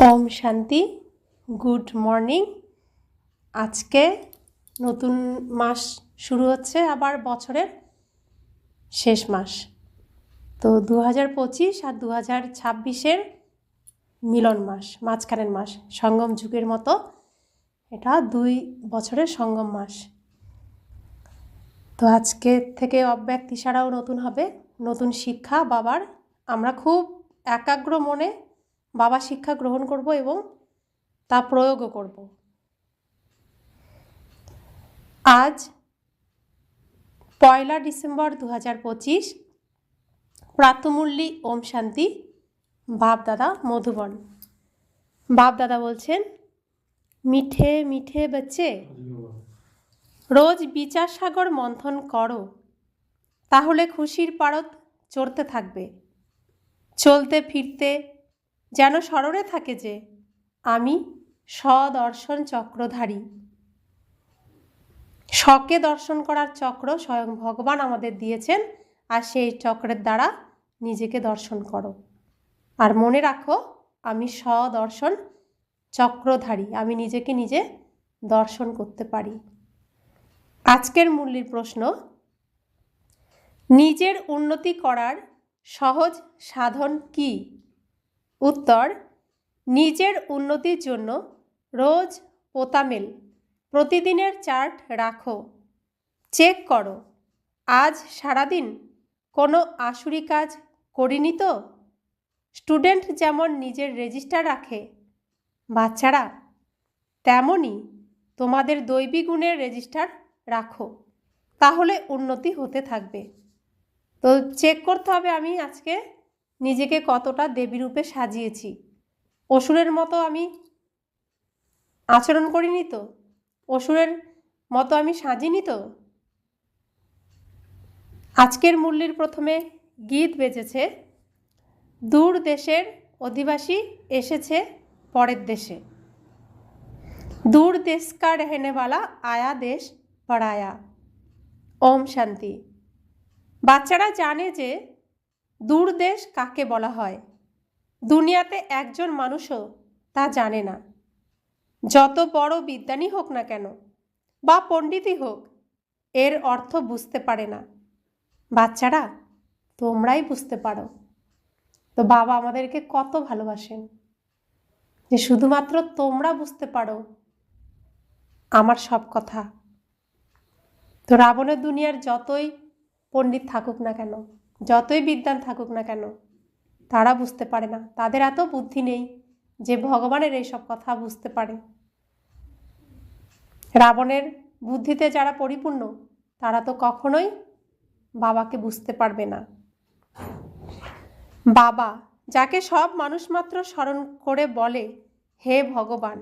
ওম শান্তি। Good morning. আজকে নতুন মাস শুরু হচ্ছে, আবার বছরের শেষ মাস। তো 2025 আর 2026-এর মিলন মাস, মাঝখানের মাস, সঙ্গম যুগের মতো এটা 2 বছরের সঙ্গম মাস। তো আজকে থেকে অব্যক্ত ইশারাও নতুন হবে, নতুন শিক্ষা বাবার। আমরা খুব একাগ্র মনে বাবা শিক্ষা গ্রহণ করব এবং তা প্রয়োগও করব। আজ 1 ডিসেম্বর 2025, প্রাতমূল্যী ওম শান্তি। বাপদাদা মধুবন। বাপদাদা বলছেন, মিঠে মিঠে বাচ্চে, রোজ বিচার সাগর মন্থন করো, তাহলে খুশির পারদ চড়তে থাকবে। চলতে ফিরতে যেন স্মরণে থাকে যে আমি স্বদর্শন চক্রধারী। স্বকে দর্শন করার চক্র স্বয়ং ভগবান আমাদের দিয়েছেন, আর সেই চক্রের দ্বারা নিজেকে দর্শন করো। আর মনে রাখো, আমি স্বদর্শন চক্রধারী, আমি নিজেকে নিজে দর্শন করতে পারি। আজকের মূল্যের প্রশ্ন, নিজের উন্নতি করার সহজ সাধন কি? উত্তর, নিজের উন্নতির জন্য রোজ পোতামেল প্রতিদিনের চার্ট রাখো। চেক করো, আজ সারাদিন কোনো আসুরি কাজ করিনি তো। স্টুডেন্ট যেমন নিজের রেজিস্টার রাখে, বাচ্চারা তেমনই তোমাদের দৈবী গুণের রেজিস্টার রাখো, তাহলে উন্নতি হতে থাকবে। তো চেক করতে হবে আমি আজকে নিজেকে কতটা দেবী রূপে সাজিয়েছি। অসুরের মতো আমি আচরণ করিনি তো, অসুরের মতো আমি সাজিনি তো। আজকের মূল্যের প্রথমে গীত বেজেছে, দূর দেশের অধিবাসী এসেছে পরের দেশে। দূর দেশ কা রহনেওয়ালা আয়া দেশ পড়ায়া। ওম শান্তি। বাচ্চারা জানে যে দূর দেশ কাকে বলা হয়, দুনিয়াতে একজন মানুষও তা জানে না। যত বড় বিদ্বানই হোক না কেন বা পণ্ডিতই হোক, এর অর্থ বুঝতে পারে না। বাচ্চারা, তোমরাই বুঝতে পারো। তো বাবা আমাদেরকে কত ভালোবাসেন যে শুধুমাত্র তোমরা বুঝতে পারো আমার সব কথা। তো রাবণের দুনিয়ার যতই পণ্ডিত থাকুক না কেন, যতই বিদ্বান থাকুক না কেন, তারা বুঝতে পারে না। তাদের এত বুদ্ধি নেই যে ভগবানের এইসব কথা বুঝতে পারে। রাবণের বুদ্ধিতে যারা পরিপূর্ণ, তারা তো কখনোই বাবাকে বুঝতে পারবে না। বাবা যাকে সব মানুষ মাত্র স্মরণ করে বলে হে ভগবান,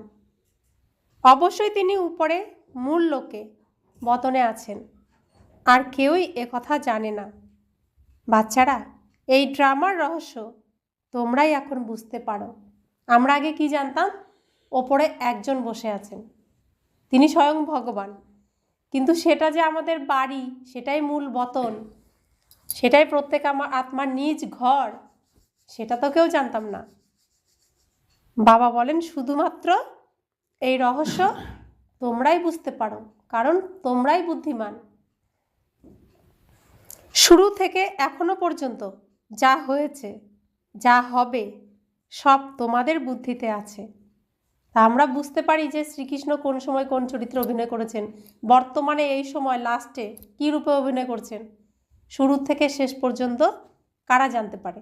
অবশ্যই তিনি উপরে মূল লোকে বতনে আছেন, আর কেউই একথা জানে না। বাচ্চারা, এই ড্রামার রহস্য তোমরাই এখন বুঝতে পারো। আমরা আগে কি জানতাম? ওপরে একজন বসে আছেন, তিনি স্বয়ং ভগবান, কিন্তু সেটা যে আমাদের বাড়ি, সেটাই মূল বতন, সেটাই প্রত্যেক আমার আত্মার নিজ ঘর, সেটা তো কেউ জানতাম না। বাবা বলেন শুধুমাত্র এই রহস্য তোমরাই বুঝতে পারো, কারণ তোমরাই বুদ্ধিমান। শুরু থেকে এখনো পর্যন্ত যা হয়েছে, যা হবে, সব তোমাদের বুদ্ধিতে আছে। তা আমরা বুঝতে পারি যে শ্রীকৃষ্ণ কোন সময় কোন চরিত্রে অভিনয় করেছেন, বর্তমানে এই সময় লাস্টে কী রূপে অভিনয় করছেন, শুরু থেকে শেষ পর্যন্ত কারা জানতে পারে?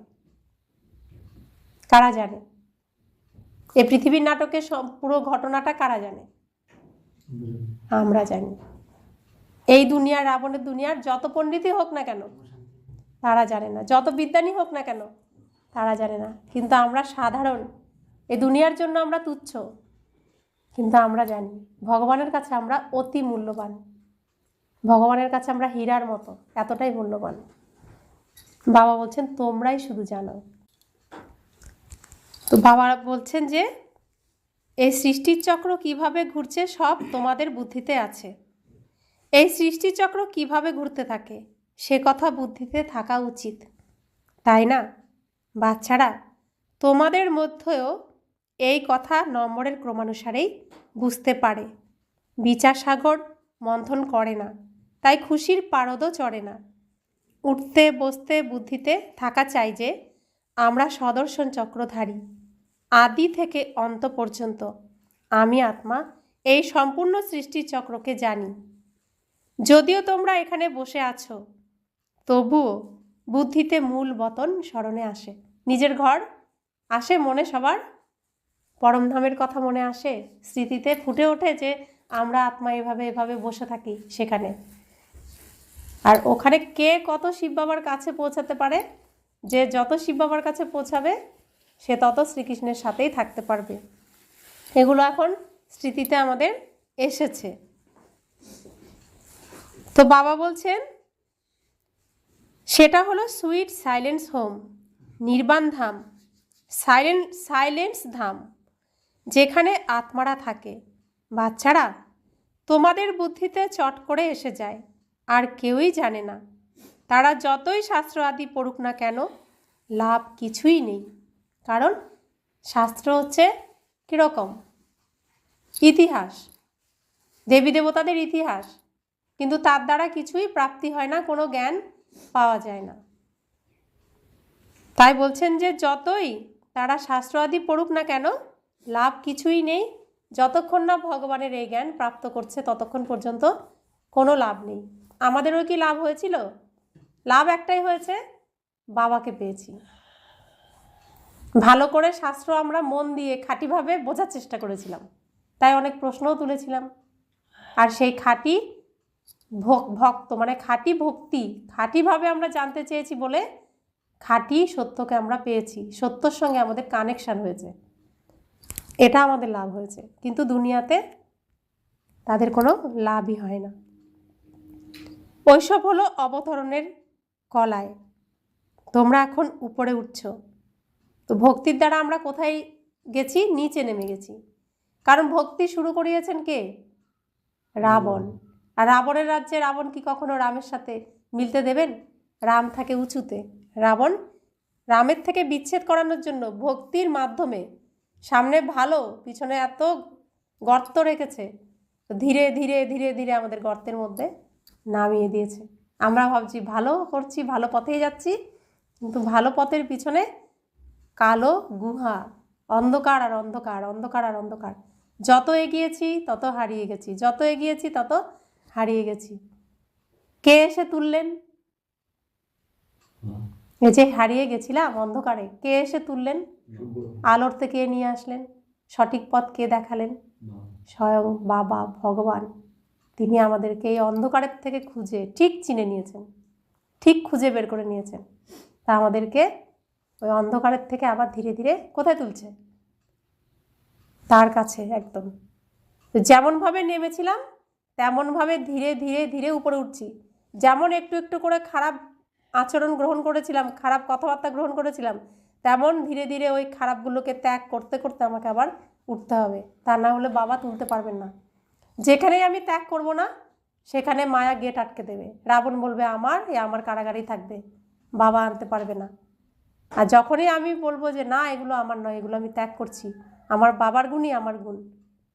কারা জানে? এই পৃথিবীর নাটকের পুরো ঘটনাটা কারা জানে? আমরা জানি। এই দুনিয়ার, রাবণের দুনিয়ার যত পণ্ডিতই হোক না কেন, তারা জানে না। যত বিদ্বানই হোক না কেন, তারা জানে না। কিন্তু আমরা সাধারণ, এই দুনিয়ার জন্য আমরা তুচ্ছ, কিন্তু আমরা জানি ভগবানের কাছে আমরা অতি মূল্যবান। ভগবানের কাছে আমরা হীরার মতো, এতটাই মূল্যবান। বাবা বলছেন তোমরাই শুধু জানো। তো বাবা বলছেন যে এই সৃষ্টির চক্র কিভাবে ঘুরছে সব তোমাদের বুদ্ধিতে আছে। এই সৃষ্টির চক্র কিভাবে ঘুরতে থাকে সে কথা বুদ্ধিতে থাকা উচিত, তাই না? বাচ্চারা, তোমাদের মধ্যেও এই কথা নম্বরের ক্রমানুসারেই বুঝতে পারে। বিচার সাগর মন্থন করে না, তাই খুশির পারদও চড়ে না। উঠতে বসতে বুদ্ধিতে থাকা চাই যে আমরা সদর্শন চক্রধারী, আদি থেকে অন্ত পর্যন্ত আমি আত্মা এই সম্পূর্ণ সৃষ্টির চক্রকে জানি। যদিও তোমরা এখানে বসে আছো, তবুও বুদ্ধিতে মূল বতন স্মরণে আসে। নিজের ঘর আসে মনে, সবার পরমধামের কথা মনে আসে, স্মৃতিতে ফুটে ওঠে যে আমরা আত্মা এভাবে এভাবে বসে থাকি সেখানে। আর ওখানে কে কত শিব বাবার কাছে পৌঁছাতে পারে? যে যত শিব বাবার কাছে পৌঁছাবে সে তত শ্রীকৃষ্ণের সাথেই থাকতে পারবে। এগুলো এখন স্মৃতিতে আমাদের এসেছে। তো বাবা বলছেন সেটা হলো সুইট সাইলেন্স হোম, নির্বাণ ধাম, সাইলেন্স ধাম, যেখানে আত্মারা থাকে। বাচ্চারা, তোমাদের বুদ্ধিতে চট করে এসে যায়, আর কেউই জানে না। তারা যতই শাস্ত্র আদি পড়ুক না কেন, লাভ কিছুই নেই। কারণ শাস্ত্র হচ্ছে কীরকম? ইতিহাস, দেবী দেবতাদের ইতিহাস, কিন্তু তার দ্বারা কিছুই প্রাপ্তি হয় না, কোনো জ্ঞান পাওয়া যায় না। তাই বলছেন যে যতই তারা শাস্ত্র আদি পড়ুক না কেন, লাভ কিছুই নেই। যতক্ষণ না ভগবানের এই জ্ঞান প্রাপ্ত করছে ততক্ষণ পর্যন্ত কোনো লাভ নেই। আমাদেরও কি লাভ হয়েছিল? লাভ একটাই হয়েছে, বাবাকে পেয়েছি। ভালো করে শাস্ত্র আমরা মন দিয়ে খাঁটিভাবে বোঝার চেষ্টা করেছিলাম, তাই অনেক প্রশ্নও তুলেছিলাম। আর সেই খাঁটি ভক্ত মানে খাঁটি ভক্তি, খাঁটিভাবে আমরা জানতে চেয়েছি বলে খাঁটি সত্যকে আমরা পেয়েছি, সত্যর সঙ্গে আমাদের কানেকশান হয়েছে, এটা আমাদের লাভ হয়েছে। কিন্তু দুনিয়াতে তাদের কোনো লাভই হয় না। ওইসব হলো অবতরণের কলায়। তোমরা এখন উপরে উঠছো, তো ভক্তির দ্বারা আমরা কোথায় গেছি? নিচে নেমে গেছি। কারণ ভক্তি শুরু করিয়েছেন কে? রাবণ। আর রাবণের রাজ্যে রাবণ কি কখনো রামের সাথে মিলতে দেবেন? রাম থাকে উঁচুতে, রাবণ রামের থেকে বিচ্ছেদ করানোর জন্য ভক্তির মাধ্যমে সামনে ভালো, পিছনে এত গর্ত রেখেছে, ধীরে ধীরে ধীরে ধীরে আমাদের গর্তের মধ্যে নামিয়ে দিয়েছে। আমরা ভাবছি ভালো করছি, ভালো পথেই যাচ্ছি, কিন্তু ভালো পথের পিছনে কালো গুহা, অন্ধকার আর অন্ধকার, অন্ধকার আর অন্ধকার। যত এগিয়েছি তত হারিয়ে গেছি, যত এগিয়েছি তত হারিয়ে গেছি। কে এসে তুললেন? এই যে হারিয়ে গেছিলাম অন্ধকারে, কে এসে তুললেন? আলোর থেকে নিয়ে আসলেন। সঠিক পথ কে দেখালেন? স্বয়ং বাবা ভগবান। তিনি আমাদেরকে এই অন্ধকারের থেকে খুঁজে ঠিক চিনে নিয়েছেন, ঠিক খুঁজে বের করে নিয়েছেন। তা আমাদেরকে ওই অন্ধকারের থেকে আবার ধীরে ধীরে কোথায় তুলছে? তার কাছে একদম। যেমনভাবে নেমেছিলাম তেমনভাবে ধীরে ধীরে ধীরে উপরে উঠছি। যেমন একটু একটু করে খারাপ আচরণ গ্রহণ করেছিলাম, খারাপ কথাবার্তা গ্রহণ করেছিলাম, তেমন ধীরে ধীরে ওই খারাপগুলোকে ত্যাগ করতে করতে আমাকে আবার উঠতে হবে। তা না হলে বাবা তুলতে পারবেন না। যেখানেই আমি ত্যাগ করব না সেখানে মায়া গেট আটকে দেবে। রাবণ বলবে আমার আমার কারাগারেই থাকবে, বাবা আনতে পারবে না। আর যখনই আমি বলবো যে না এগুলো আমার নয়, এগুলো আমি ত্যাগ করছি, আমার বাবার গুণই আমার গুণ,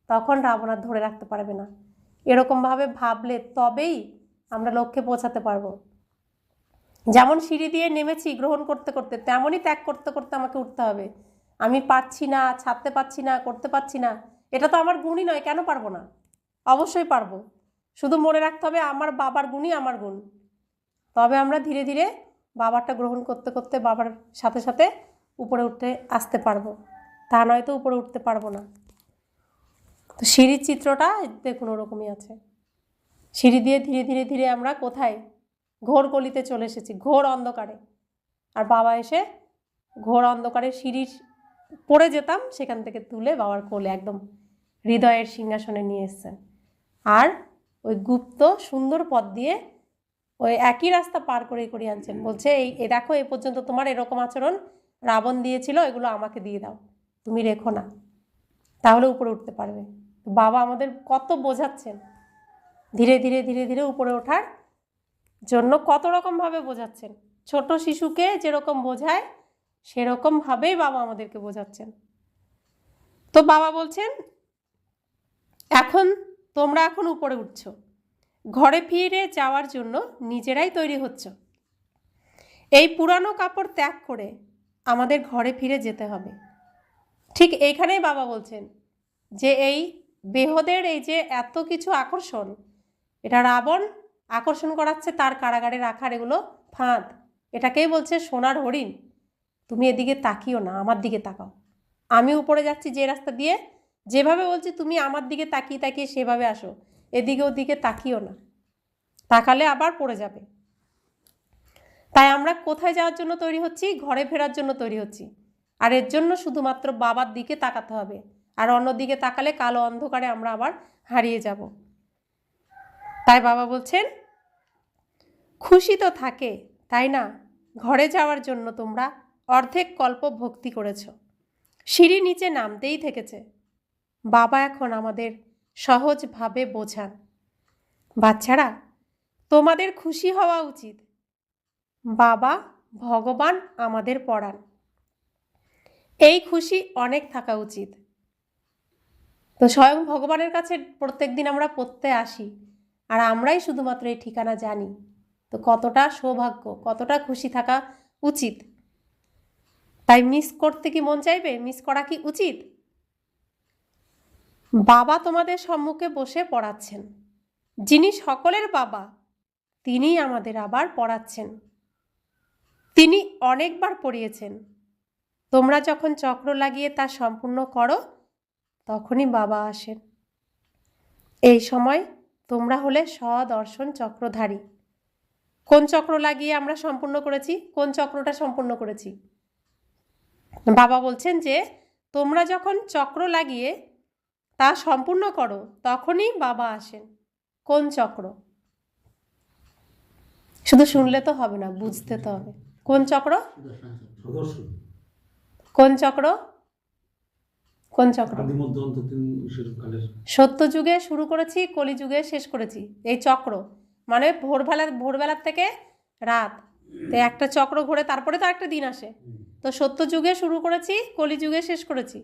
তখন রাবণ আর ধরে রাখতে পারবে না। এরকমভাবে ভাবলে তবেই আমরা লক্ষ্যে পৌঁছাতে পারবো। যেমন সিঁড়ি দিয়ে নেমেছি গ্রহণ করতে করতে, তেমনই ত্যাগ করতে করতে আমাকে উঠতে হবে। আমি পারছি না, ছাড়তে পারছি না, করতে পারছি না, এটা তো আমার গুণই নয়, কেন পারবো না? অবশ্যই পারবো। শুধু মনে রাখতে হবে আমার বাবার গুণই আমার গুণ। তবে আমরা ধীরে ধীরে বাবারটা গ্রহণ করতে করতে বাবার সাথে সাথে উপরে উঠতে আসতে পারবো, তা নয়তো উপরে উঠতে পারবো না। তো সিঁড়ির চিত্রটা দেখুন ওরকমই আছে। সিঁড়ি দিয়ে ধীরে ধীরে ধীরে আমরা কোথায়? ঘোর গলিতে চলে এসেছি, ঘোর অন্ধকারে। আর বাবা এসে ঘোর অন্ধকারে সিঁড়ি পড়ে যেতাম, সেখান থেকে তুলে বাবার কোলে একদম হৃদয়ের সিংহাসনে নিয়ে এসছেন। আর ওই গুপ্ত সুন্দর পথ দিয়ে ওই একই রাস্তা পার করে করিয়ে আনছেন। বলছে এই দেখো, এই পর্যন্ত তোমার এরকম আচরণ রাবণ দিয়েছিল, এগুলো আমাকে দিয়ে দাও, তুমি রেখো না, তাহলে উপরে উঠতে পারবে। বাবা আমাদের কত বোঝাচ্ছেন, ধীরে ধীরে ধীরে ধীরে উপরে ওঠার জন্য কত রকমভাবে বোঝাচ্ছেন। ছোট শিশুকে যেরকম বোঝায় সেরকমভাবেই বাবা আমাদেরকে বোঝাচ্ছেন। তো বাবা বলছেন এখন তোমরা এখন উপরে উঠছ, ঘরে ফিরে যাওয়ার জন্য নিজেরাই তৈরি হচ্ছ। এই পুরানো কাপড় ত্যাগ করে আমাদের ঘরে ফিরে যেতে হবে। ঠিক এইখানেই বাবা বলছেন যে এই বেহদের এই যে এত কিছু আকর্ষণ, এটা রাবণ আকর্ষণ করাচ্ছে তার কারাগারে রাখার এগুলো ফাঁদ। এটাকেই বলছে সোনার হরিণ, তুমি এদিকে তাকিও না, আমার দিকে তাকাও। আমি উপরে যাচ্ছি যে রাস্তা দিয়ে, যেভাবে বলছি তুমি আমার দিকে তাকিয়ে তাকিয়ে সেভাবে আসো, এদিকে ওদিকে তাকিও না, তাকালে আবার পড়ে যাবে। তাই আমরা কোথায় যাওয়ার জন্য তৈরি হচ্ছি? ঘরে ফেরার জন্য তৈরি হচ্ছি। আর এর জন্য শুধুমাত্র বাবার দিকে তাকাতে হবে, আর অন্যদিকে তাকালে কালো অন্ধকারে আমরা আবার হারিয়ে যাব। তাই বাবা বলছেন খুশি তো থাকে, তাই না? ঘরে যাওয়ার জন্য তোমরা অর্ধেক কল্প ভক্তি করেছ, সিঁড়ি নিচে নামতেই থেকেছে। বাবা এখন আমাদের সহজভাবে বোঝান, বাচ্চারা তোমাদের খুশি হওয়া উচিত, বাবা ভগবান আমাদের পড়ান, এই খুশি অনেক থাকা উচিত। তো স্বয়ং ভগবানের কাছে প্রত্যেক দিন আমরা পড়তে আসি, আর আমরাই শুধুমাত্র এই ঠিকানা জানি। তো কতটা সৌভাগ্য, কতটা খুশি থাকা উচিত। তাই মিস করতে কি মন চাইবে? মিস করা কি উচিত? বাবা তোমাদের সম্মুখে বসে পড়াচ্ছেন, যিনি সকলের বাবা তিনিই আমাদের আবার পড়াচ্ছেন। তিনি অনেকবার পড়িয়েছেন। তোমরা যখন চক্র লাগিয়ে তা সম্পূর্ণ করো তখনই বাবা আসেন। এই সময় তোমরা হলে স্বদর্শন চক্রধারী। কোন চক্র লাগিয়ে আমরা সম্পূর্ণ করেছি? কোন চক্রটা সম্পূর্ণ করেছি? বাবা বলছেন যে তোমরা যখন চক্র লাগিয়ে তা সম্পূর্ণ করো তখনই বাবা আসেন। কোন চক্র? শুধু শুনলে তো হবে না, বুঝতে তো হবে। কোন চক্র? কোন চক্র? কোন চক্র? সত্য যুগে শুরু করেছি, কলিযুগে শেষ করেছি। এই চক্র মানে ভোরবেলার থেকে রাত, তো একটা চক্র ঘুরে তারপরে তো একটা দিন আসে। তো সত্য যুগে শুরু করেছি, কলিযুগে শেষ করেছি।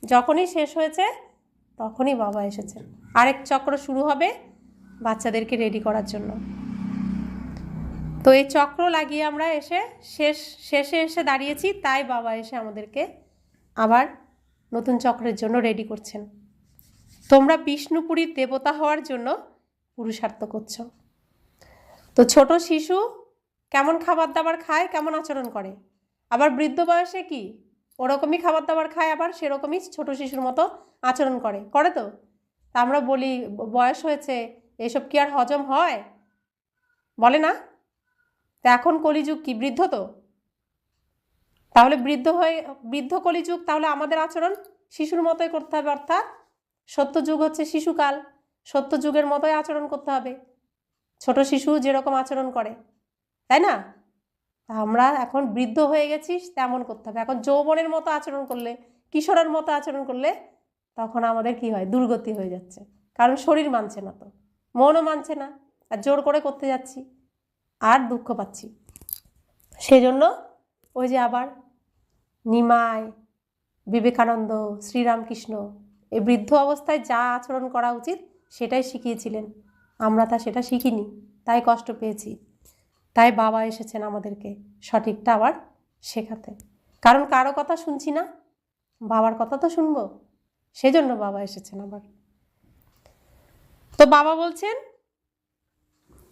যখনই শেষ হয়েছে তখনই বাবা এসেছেন। আরেক চক্র শুরু হবে বাচ্চাদেরকে রেডি করার জন্য। তো এই চক্র লাগিয়ে আমরা শেষে এসে দাঁড়িয়েছি, তাই বাবা এসে আমাদেরকে আবার নতুন চক্রের জন্য রেডি করছেন। তোমরা বিষ্ণুপুরীর দেবতা হওয়ার জন্য পুরুষার্থ করছো। তো ছোট শিশু কেমন খাবার দাবার খায়, কেমন আচরণ করে, আবার বৃদ্ধ বয়সে কি ওরকমই খাবার দাবার খায়, আবার সেরকমই ছোট শিশুর মতো আচরণ করে তো। তা আমরা বলি বয়স হয়েছে, এসব কি আর হজম হয়? বলে না। তা এখন কলিযুগ কি বৃদ্ধ? তো তাহলে বৃদ্ধ কলিযুগ, তাহলে আমাদের আচরণ শিশুর মতোই করতে হবে। অর্থাৎ সত্য যুগ হচ্ছে শিশুকাল, সত্য যুগের মতোই আচরণ করতে হবে, ছোট শিশু যেরকম আচরণ করে, তাই না? আমরা এখন বৃদ্ধ হয়ে গেছি, তেমন করতে হবে। এখন যৌবনের মতো আচরণ করলে, কিশোরের মতো আচরণ করলে তখন আমাদের কি হয়? দুর্গতি হয়ে যাচ্ছে। কারণ শরীর মানছে না, তো মনও মানছে না, আর জোর করে করতে যাচ্ছি আর দুঃখ পাচ্ছি। সেজন্য ওই যে আবার নিমাই, বিবেকানন্দ, শ্রীরামকৃষ্ণ এই বৃদ্ধ অবস্থায় যা আচরণ করা উচিত সেটাই শিখিয়েছিলেন। আমরা সেটা শিখিনি, তাই কষ্ট পেয়েছি। তাই বাবা এসেছেন আমাদেরকে সঠিকটা আবার শেখাতে। কারণ কারো কথা শুনছি না, বাবার কথা তো শুনবো, সেজন্য বাবা এসেছেন আবার। তো বাবা বলছেন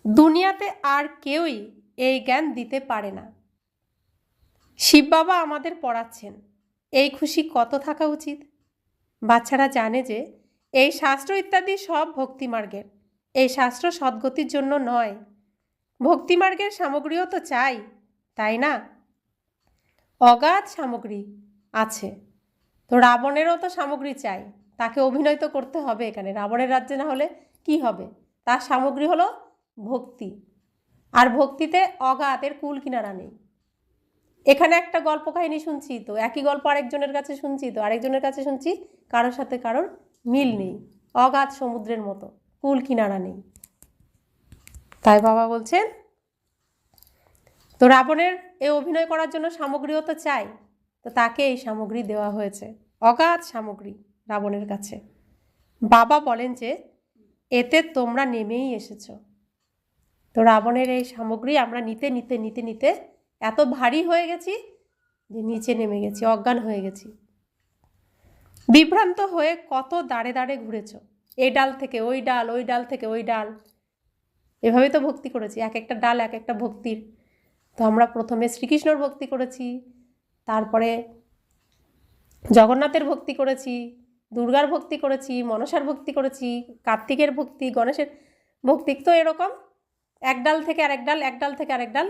দুনিয়াতে আর কেউই এই জ্ঞান দিতে পারে না, শিব বাবা আমাদের পড়াচ্ছেন। এই খুশি কত থাকা উচিত? বাচ্চারা জানে যে এই শাস্ত্র ইত্যাদি সব ভক্তিমার্গের, এই শাস্ত্র সদ্গতির জন্য নয়। ভক্তিমার্গের সামগ্রীও তো চাই, তাই না? অগাধ সামগ্রী আছে। তো রাবণেরও তো সামগ্রী চাই, তাকে অভিনয় তো করতে হবে এখানে। রাবণের রাজ্যে না হলে কি হবে? তার সামগ্রী হলো ভক্তি, আর ভক্তিতে অগাধ, এর কুল কিনারা নেই। এখানে একটা গল্প কাহিনী শুনছি, তো একই গল্প আরেকজনের কাছে শুনছি, তো আরেকজনের কাছে শুনছি, কারোর সাথে কারোর মিল নেই। অগাধ সমুদ্রের মতো, কুল কিনারা নেই। তাই বাবা বলছেন তো রাবণের এই অভিনয় করার জন্য সামগ্রীও তো চাই, তো তাকে এই সামগ্রী দেওয়া হয়েছে, অগাধ সামগ্রী। রাবণের কাছে। বাবা বলেন যে এতে তোমরা নেমেই এসেছ। তো রাবণের এই সামগ্রী আমরা নিতে নিতে নিতে নিতে এত ভারী হয়ে গেছি যে নিচে নেমে গেছি, অজ্ঞান হয়ে গেছি। বিভ্রান্ত হয়ে কত দাঁড়ে দাঁড়ে ঘুরেছ, এই ডাল থেকে ওই ডাল, ওই ডাল থেকে ওই ডাল, এভাবেই তো ভক্তি করেছি, এক একটা ডাল এক একটা ভক্তির। তো আমরা প্রথমে শ্রীকৃষ্ণর ভক্তি করেছি, তারপরে জগন্নাথের ভক্তি করেছি, দুর্গার ভক্তি করেছি, মনসার ভক্তি করেছি, কার্তিকের ভক্তি, গণেশের ভক্তি। তো এরকম এক ডাল থেকে আরেক ডাল, এক ডাল থেকে আরেক ডাল,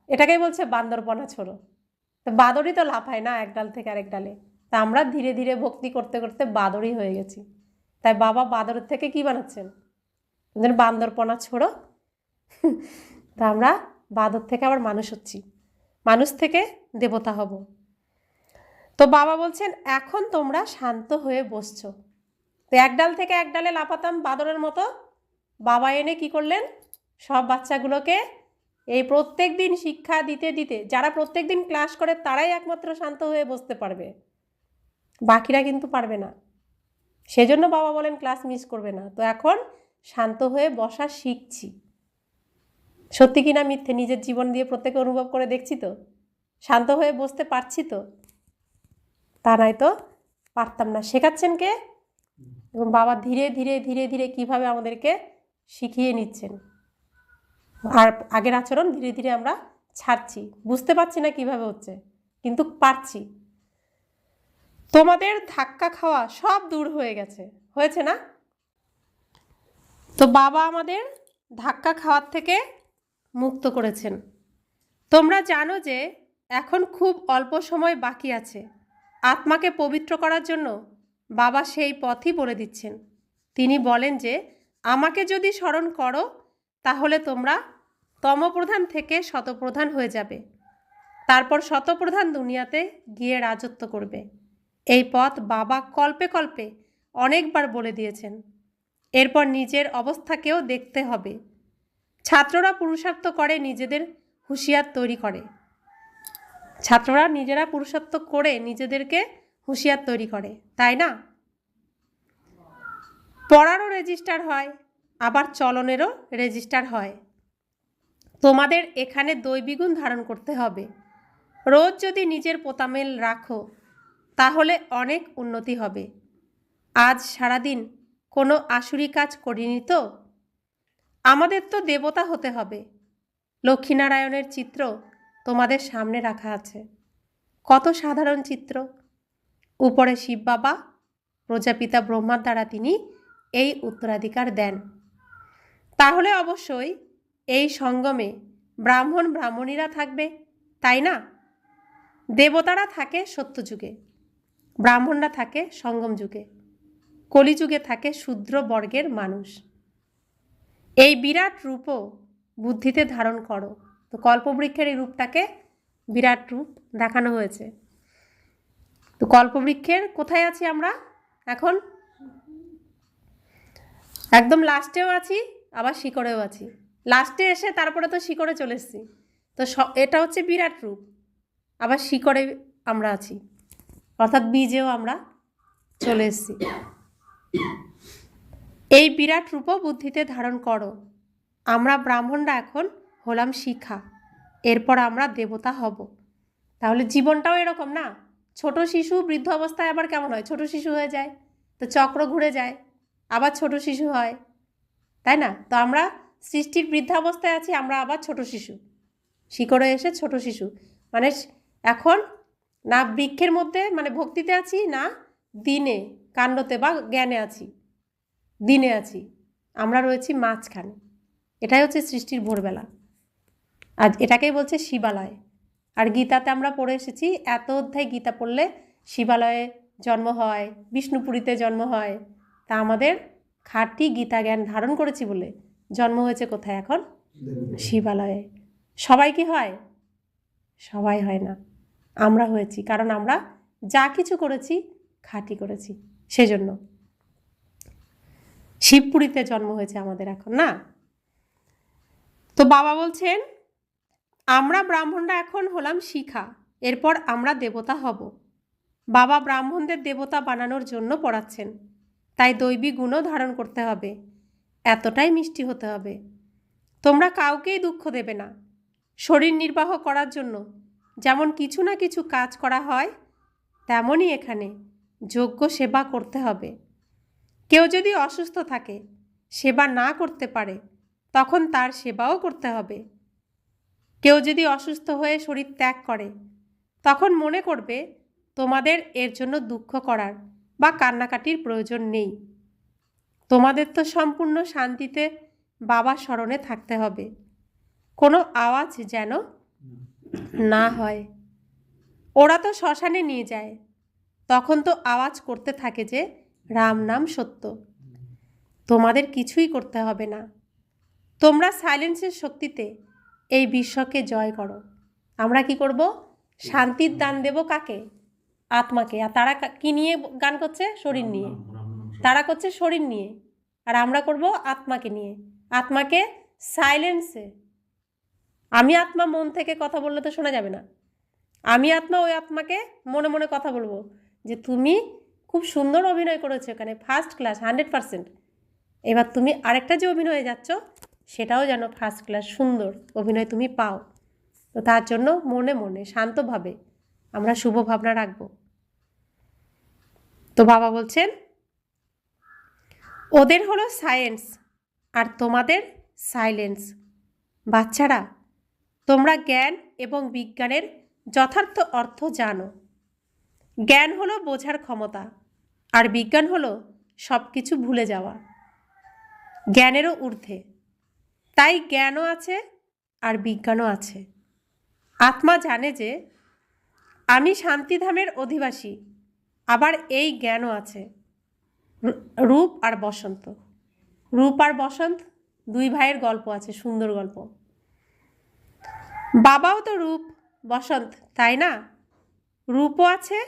এটাকেই বলছে বান্দরপনা ছোড়ো। তো বাদরই তো লাফায় না এক ডাল থেকে আরেক ডালে। তা আমরা ধীরে ধীরে ভক্তি করতে করতে বাদরই হয়ে গেছি। তাই বাবা বাদরের থেকে কি বানাচ্ছেন, বান্দরপনা ছোড়ো। তা আমরা বাদর থেকে আবার মানুষ হচ্ছি, মানুষ থেকে দেবতা হব। তো বাবা বলছেন এখন তোমরা শান্ত হয়ে বসছো। তো এক ডাল থেকে এক ডালে লাফাতাম বাদরের মতো, বাবা এনে কি করলেন, সব বাচ্চাগুলোকে এই প্রত্যেক দিন শিক্ষা দিতে দিতে, যারা প্রত্যেক দিন ক্লাস করে তারাই একমাত্র শান্ত হয়ে বসতে পারবে, বাকিরা কিন্তু পারবে না। সেজন্য বাবা বলেন ক্লাস মিস করবে না। তো এখন শান্ত হয়ে বসা শিখছি। সত্যি কিনা মিথ্যে নিজের জীবন দিয়ে প্রত্যেকে অনুভব করে দেখছি তো, শান্ত হয়ে বসতে পারছি তো, তা নয় তো পারতাম না। শেখাচ্ছেন কে? এবং বাবা ধীরে ধীরে ধীরে ধীরে কিভাবে আমাদেরকে শিখিয়ে নিচ্ছেন। আর আগের আচরণ ধীরে ধীরে আমরা ছাড়ছি, বুঝতে পারছি না কিভাবে হচ্ছে, কিন্তু পারছি। তোমাদের ধাক্কা খাওয়া সব দূর হয়ে গেছে, হয়েছে না? তো বাবা আমাদের ধাক্কা খাওয়ার থেকে মুক্ত করেছেন। তোমরা জানো যে এখন খুব অল্প সময় বাকি আছে। আত্মাকে পবিত্র করার জন্য বাবা সেই পথই বলে দিচ্ছেন। তিনি বলেন যে আমাকে যদি স্মরণ করো তাহলে তোমরা তমপ্রধান থেকে শতপ্রধান হয়ে যাবে, তারপর শতপ্রধান দুনিয়াতে গিয়ে রাজত্ব করবে। এই পথ বাবা কল্পে কল্পে অনেকবার বলে দিয়েছেন। এরপর নিজের অবস্থাকেও দেখতে হবে। ছাত্ররা পুরুষার্থ করে নিজেদের হুঁশিয়ার তৈরি করে, ছাত্ররা নিজেরা পুরুষার্থ করে নিজেদেরকে হুঁশিয়ার তৈরি করে, তাই না? পড়ারও রেজিস্টার হয়, আবার চলনেরও রেজিস্টার হয়। তোমাদের এখানে দৈবিগুণ ধারণ করতে হবে। রোজ যদি নিজের পোতামেল রাখো তাহলে অনেক উন্নতি হবে। আজ সারাদিন কোনো আসুরি কাজ করিনি তো? আমাদের তো দেবতা হতে হবে। লক্ষ্মীনারায়ণের চিত্র তোমাদের সামনে রাখা আছে, কত সাধারণ চিত্র। উপরে শিব বাবা, প্রজাপিতা ব্রহ্মার দ্বারা তিনি এই উত্তরাধিকার দেন। তাহলে অবশ্যই এই সঙ্গমে ব্রাহ্মণ ব্রাহ্মণীরা থাকবে, তাই না? দেবতারা থাকে সত্যযুগে, ব্রাহ্মণরা থাকে সঙ্গম যুগে, কলিযুগে থাকে শূদ্র বর্গের মানুষ। এই বিরাট রূপও বুদ্ধিতে ধারণ করো। তো কল্পবৃক্ষের এই রূপটাকে বিরাট রূপ দেখানো হয়েছে। তো কল্পবৃক্ষের কোথায় আছি আমরা এখন? একদম লাস্টেও আছি, আবার শিকড়েও আছি। লাস্টে এসে তারপরে তো শিকড়ে চলে এসেছি। তো এটা হচ্ছে বিরাট রূপ, আবার শিকড়ে আমরা আছি, অর্থাৎ বীজেও আমরা চলে এসেছি। এই বিরাট রূপও বুদ্ধিতে ধারণ করো। আমরা ব্রাহ্মণরা এখন হলাম শিখা, এরপর আমরা দেবতা হব। তাহলে জীবনটাও এরকম না? ছোট শিশু বৃদ্ধ অবস্থায় আবার কেমন হয়, ছোট শিশু হয়ে যায়, তো চক্র ঘুরে যায়, আবার ছোট শিশু হয়, তাই না? তো আমরা সৃষ্টির বৃদ্ধাবস্থায় আছি, আমরা আবার ছোট শিশু, শিকড়ে এসে ছোট শিশু। মানে এখন না বৃক্ষের মধ্যে মানে ভক্তিতে আছি, না দিনে কাণ্ডতে বা জ্ঞানে আছি, দিনে আছি, আমরা রয়েছি মাঝখানে। এটাই হচ্ছে সৃষ্টির ভোরবেলা। আজ এটাকেই বলছে শিবালয়। আর গীতাতে আমরা পড়ে এসেছি, এত অধ্যায় গীতা পড়লে শিবালয়ে জন্ম হয়, বিষ্ণুপুরীতে জন্ম হয়। তা আমাদের খাঁটি গীতা জ্ঞান ধারণ করেছি বলে জন্ম হয়েছে কোথায় এখন? শিবালয়ে। সবাই কি হয়? সবাই হয় না, আমরা হয়েছি, কারণ আমরা যা কিছু করেছি খাঁটি করেছি, সেজন্য শিবপুরীতে জন্ম হয়েছে আমাদের এখন, না? তো বাবা বলছেন আমরা ব্রাহ্মণরা এখন হলাম শিখা, এরপর আমরা দেবতা হব। বাবা ব্রাহ্মণদের দেবতা বানানোর জন্য পড়াচ্ছেন, তাই দৈবী গুণও ধারণ করতে হবে, এতটাই মিষ্টি হতে হবে। তোমরা কাউকেই দুঃখ দেবে না। শরীর নির্বাহ করার জন্য যেমন কিছু না কিছু কাজ করা হয়, তেমনই এখানে যজ্ঞ সেবা করতে হবে। কেউ যদি অসুস্থ থাকে, সেবা না করতে পারে, তখন তার সেবাও করতে হবে। কেউ যদি অসুস্থ হয়ে শরীর ত্যাগ করে, তখন মনে করবে তোমাদের এর জন্য দুঃখ করার বা কান্নাকাটির প্রয়োজন নেই। তোমাদের তো সম্পূর্ণ শান্তিতে বাবার স্মরণে থাকতে হবে। কোনো আওয়াজ যেন না হয়। ওরা তো শ্মশানে নিয়ে যায়, তখন তো আওয়াজ করতে থাকে যে রাম নাম সত্য। তোমাদের কিছুই করতে হবে না। তোমরা সাইলেন্সের শক্তিতে এই বিশ্বকে জয় করো। আমরা কি করব? শান্তির দান দেব কাকে? আত্মাকে। আর তারা কি নিয়ে গান করছে? শরীর নিয়ে। তারা করছে শরীর নিয়ে, আর আমরা করব আত্মাকে নিয়ে। আত্মাকে সাইলেন্সে। আমি আত্মা মন থেকে কথা বললে তো শোনা যাবে না। আমি আত্মা ওই আত্মাকে মনে মনে কথা বলবো যে তুমি খুব সুন্দর অভিনয় করেছো এখানে, ফার্স্ট ক্লাস, 100%। এবার তুমি আরেকটা যে অভিনয়ে যাচ্ছ, সেটাও যেন ফার্স্ট ক্লাস সুন্দর অভিনয় তুমি পাও। তো তার জন্য মনে মনে শান্তভাবে আমরা শুভ ভাবনা রাখব। তো বাবা বলছেন, ওদের হলো সায়েন্স আর তোমাদের সাইলেন্স। বাচ্চারা, তোমরা জ্ঞান এবং বিজ্ঞানের যথার্থ অর্থ জানো। জ্ঞান হলো বোঝার ক্ষমতা, আর বিজ্ঞান হলো সব কিছু ভুলে যাওয়া। জ্ঞানেরও ঊর্ধ্বে। তাই জ্ঞানও আছে আর বিজ্ঞানও আছে। আত্মা জানে যে আমি শান্তিধামের অধিবাসী, আবার এই জ্ঞানও আছে। রূপ আর বসন্ত। রূপ আর বসন্ত দুই ভাইয়ের গল্প আছে, সুন্দর গল্প। বাবাও তো রূপ বসন্ত, তাই না? রূপও আছে,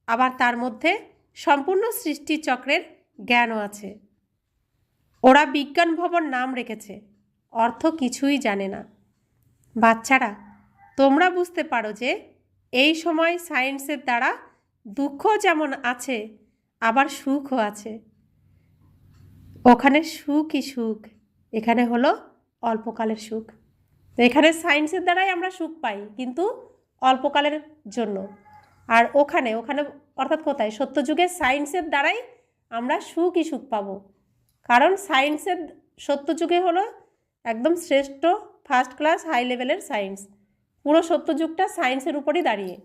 আবার তার মধ্যে সম্পূর্ণ সৃষ্টি চক্রের জ্ঞানও আছে। ওরা বিজ্ঞান ভবন নাম রেখেছে, অর্থ কিছুই জানে না। বাচ্চারা, তোমরা বুঝতে পারো যে এই সময় সায়েন্সের দ্বারা দুঃখ যেমন আছে, আবার সুখও আছে। ওখানে সুখই সুখ, এখানে হলো অল্পকালের সুখ। তো এখানে সায়েন্সের দ্বারাই আমরা সুখ পাই, কিন্তু অল্পকালের জন্য। আর ওখানে অর্থাৎ কোথায়? সত্যযুগের সায়েন্সের দ্বারাই আমরা সুখই সুখ পাবো। কারণ সায়েন্সের সত্যযুগে হলো একদম শ্রেষ্ঠ ফার্স্ট ক্লাস হাই লেভেলের সায়েন্স। পুরো সত্যযুগটা সায়েন্সের উপরই দাঁড়িয়ে।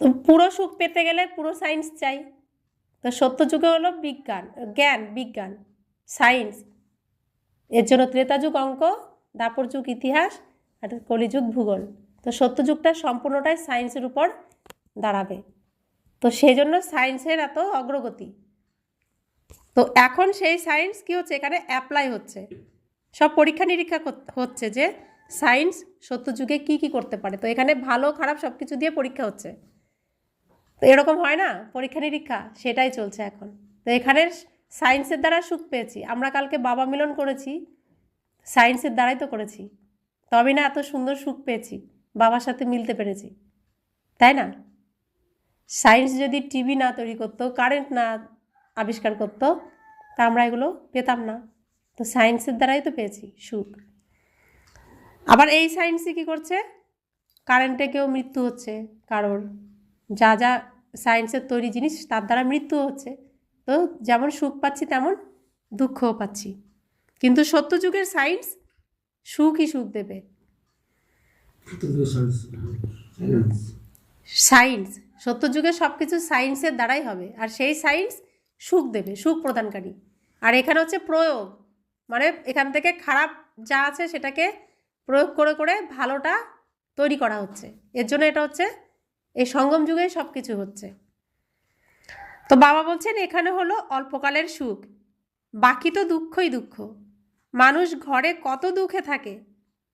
তো পুরো সুখ পেতে গেলে পুরো সায়েন্স চাই। তো সত্যযুগে হলো বিজ্ঞান, জ্ঞান, বিজ্ঞান, সায়েন্স। এর জন্য ত্রেতাযুগ অঙ্ক, দাপর যুগ ইতিহাস, আর কলিযুগ ভূগোল। তো সত্যযুগটা সম্পূর্ণটাই সায়েন্সের উপর দাঁড়াবে। তো সেই জন্য সায়েন্সের এত অগ্রগতি। তো এখন সেই সায়েন্স কী হচ্ছে? এখানে অ্যাপ্লাই হচ্ছে, সব পরীক্ষা নিরীক্ষা হচ্ছে যে সায়েন্স সত্যযুগে কী কী করতে পারে। তো এখানে ভালো খারাপ সব কিছু দিয়ে পরীক্ষা হচ্ছে। তো এরকম হয় না পরীক্ষা নিরীক্ষা, সেটাই চলছে এখন। তো এখানে সায়েন্সের দ্বারা সুখ পেয়েছি। আমরা কালকে বাবা মিলন করেছি, সায়েন্সের দ্বারাই তো করেছি, তবে না এত সুন্দর সুখ পেয়েছি, বাবার সাথে মিলতে পেরেছি, তাই না? সায়েন্স যদি টিভি না তৈরি করতো, কারেন্ট না আবিষ্কার করতো, তা আমরা এগুলো পেতাম না। তো সায়েন্সের দ্বারাই তো পেয়েছি সুখ। আবার এই সায়েন্সই কী করছে? কারেন্টে কেউ মৃত্যু হচ্ছে কারোর, যা যা সায়েন্সের তৈরি জিনিস তার দ্বারা মৃত্যু হচ্ছে। তো যেমন সুখ পাচ্ছি তেমন দুঃখও পাচ্ছি। কিন্তু সত্যযুগের সায়েন্স সুখই সুখ দেবে। সায়েন্স সত্যযুগে সব কিছু সায়েন্সের দ্বারাই হবে, আর সেই সায়েন্স সুখ দেবে, সুখ প্রদানকারী। আর এখানে হচ্ছে প্রয়োগ, মানে এখান থেকে খারাপ যা আছে সেটাকে প্রয়োগ করে করে ভালোটা তৈরি করা হচ্ছে। এর জন্য এটা হচ্ছে এই সঙ্গম যুগে সব কিছু হচ্ছে। তো বাবা বলছেন এখানে হলো অল্পকালের সুখ, বাকি তো দুঃখই দুঃখ। মানুষ ঘরে কত দুঃখে থাকে,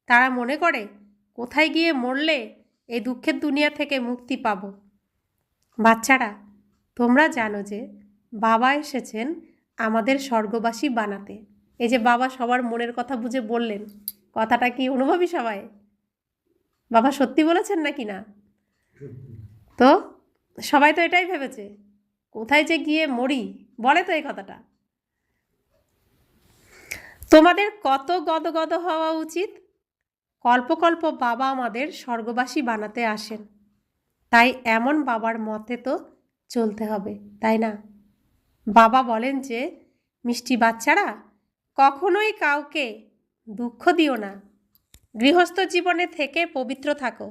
তারা মনে করে কোথায় গিয়ে মরলে এই দুঃখের দুনিয়া থেকে মুক্তি পাব। বাচ্চারা, তোমরা জানো যে বাবা এসেছেন আমাদের স্বর্গবাসী বানাতে। এই যে বাবা সবার মনের কথা বুঝে বললেন, কথাটা কি অনুভবী সবাই? বাবা সত্যি বলেছেন নাকি না? তো সবাই তো এটাই ভেবেছে, কোথায় যে গিয়ে মরি, বলে তো এই কথাটা। তোমাদের কত গদগদ হওয়া উচিত। কল্প কল্প বাবা আমাদের স্বর্গবাসী বানাতে আসেন, তাই এমন বাবার মতে তো চলতে হবে, তাই না? বাবা বলেন যে, মিষ্টি বাচ্চারা, কখনোই কাউকে দুঃখ দিও না, গৃহস্থ জীবনে থেকে পবিত্র থাকো।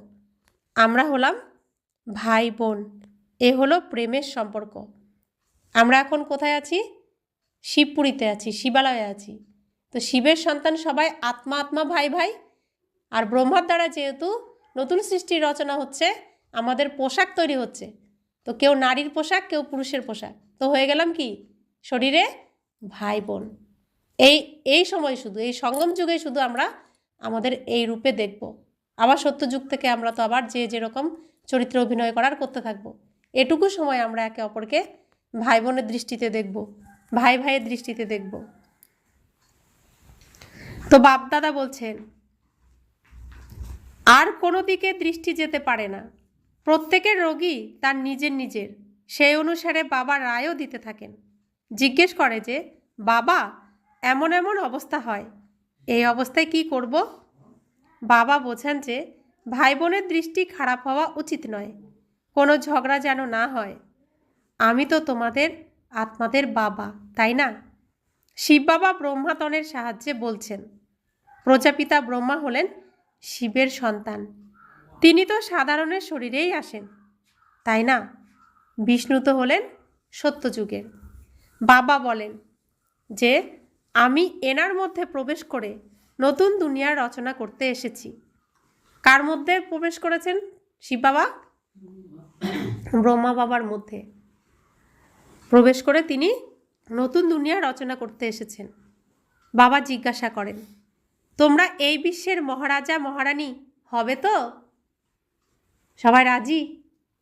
আমরা হলাম ভাই বোন, এ হলো প্রেমের সম্পর্ক। আমরা এখন কোথায় আছি? শিবপুরীতে আছি, শিবালয়ে আছি। তো শিবের সন্তান সবাই আত্মা আত্মা, ভাই ভাই। আর ব্রহ্মার দ্বারা যেহেতু নতুন সৃষ্টির রচনা হচ্ছে, আমাদের পোশাক তৈরি হচ্ছে, তো কেউ নারীর পোশাক, কেউ পুরুষের পোশাক, তো হয়ে গেলাম কি শরীরে ভাই বোন। এই সময় শুধু এই সঙ্গম যুগে শুধু আমরা আমাদের এই রূপে দেখব। আবার সত্যযুগ থেকে আমরা তো আবার যে যেরকম চরিত্রে অভিনয় করার করতে থাকবো। এটুকু সময় আমরা একে অপরকে ভাই বোনের দৃষ্টিতে দেখব, ভাই ভাইয়ের দৃষ্টিতে দেখব। তো বাপদাদা বলছেন, আর কোনো দিকে দৃষ্টি যেতে পারে না, প্রত্যেকের রোগী তার নিজের, সেই অনুসারে বাবা রায়ও দিতে থাকেন। জিজ্ঞেস করে যে, বাবা এমন এমন অবস্থা হয়, এই অবস্থায় কি করব? বাবা বোঝান যে, ভাই বোনের দৃষ্টি খারাপ হওয়া উচিত নয়, কোনো ঝগড়া যেন না হয়। আমি তো তোমাদের আত্মাদের বাবা, তাই না? শিব বাবা ব্রহ্মাতনের সাহায্যে বলছেন, প্রজাপিতা ব্রহ্মা হলেন শিবের সন্তান, তিনি তো সাধারণের শরীরেই আসেন, তাই না? বিষ্ণু তো হলেন সত্যযুগের। বাবা বলেন যে, আমি এনার মধ্যে প্রবেশ করে নতুন দুনিয়ার রচনা করতে এসেছি। কার মধ্যে প্রবেশ করেছেন শিব বাবা? ব্রহ্মা বাবার মধ্যে প্রবেশ করে তিনি নতুন দুনিয়া রচনা করতে এসেছেন। বাবা জিজ্ঞাসা করেন, তোমরা এই বিশ্বের মহারাজা মহারানী হবে তো? সবাই রাজি?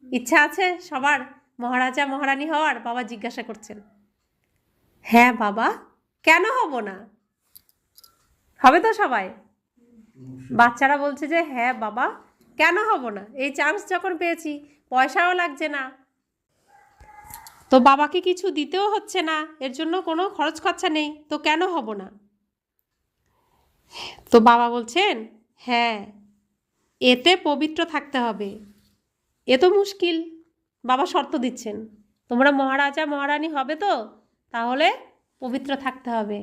ইচ্ছা আছে সবার মহারাজা মহারানী হওয়ার? বাবা জিজ্ঞাসা করছেন। হ্যাঁ বাবা, কেন হব না? হবে তো সবাই? বাচ্চারা বলছে যে, হ্যাঁ বাবা, কেন হব না? এই চান্স যখন পেয়েছি, পয়সাও লাগছে না, তো বাবাকে কিছু দিতেও হচ্ছে না, এর জন্য কোনো খরচ খরচা নেই, তো কেন হব না? তো বাবা বলছেন, হ্যাঁ, এতে পবিত্র থাকতে হবে। এ তো মুশকিল। বাবা শর্ত দিচ্ছেন, তোমরা মহারাজা মহারানী হবে তো, তাহলে পবিত্র থাকতে হবে।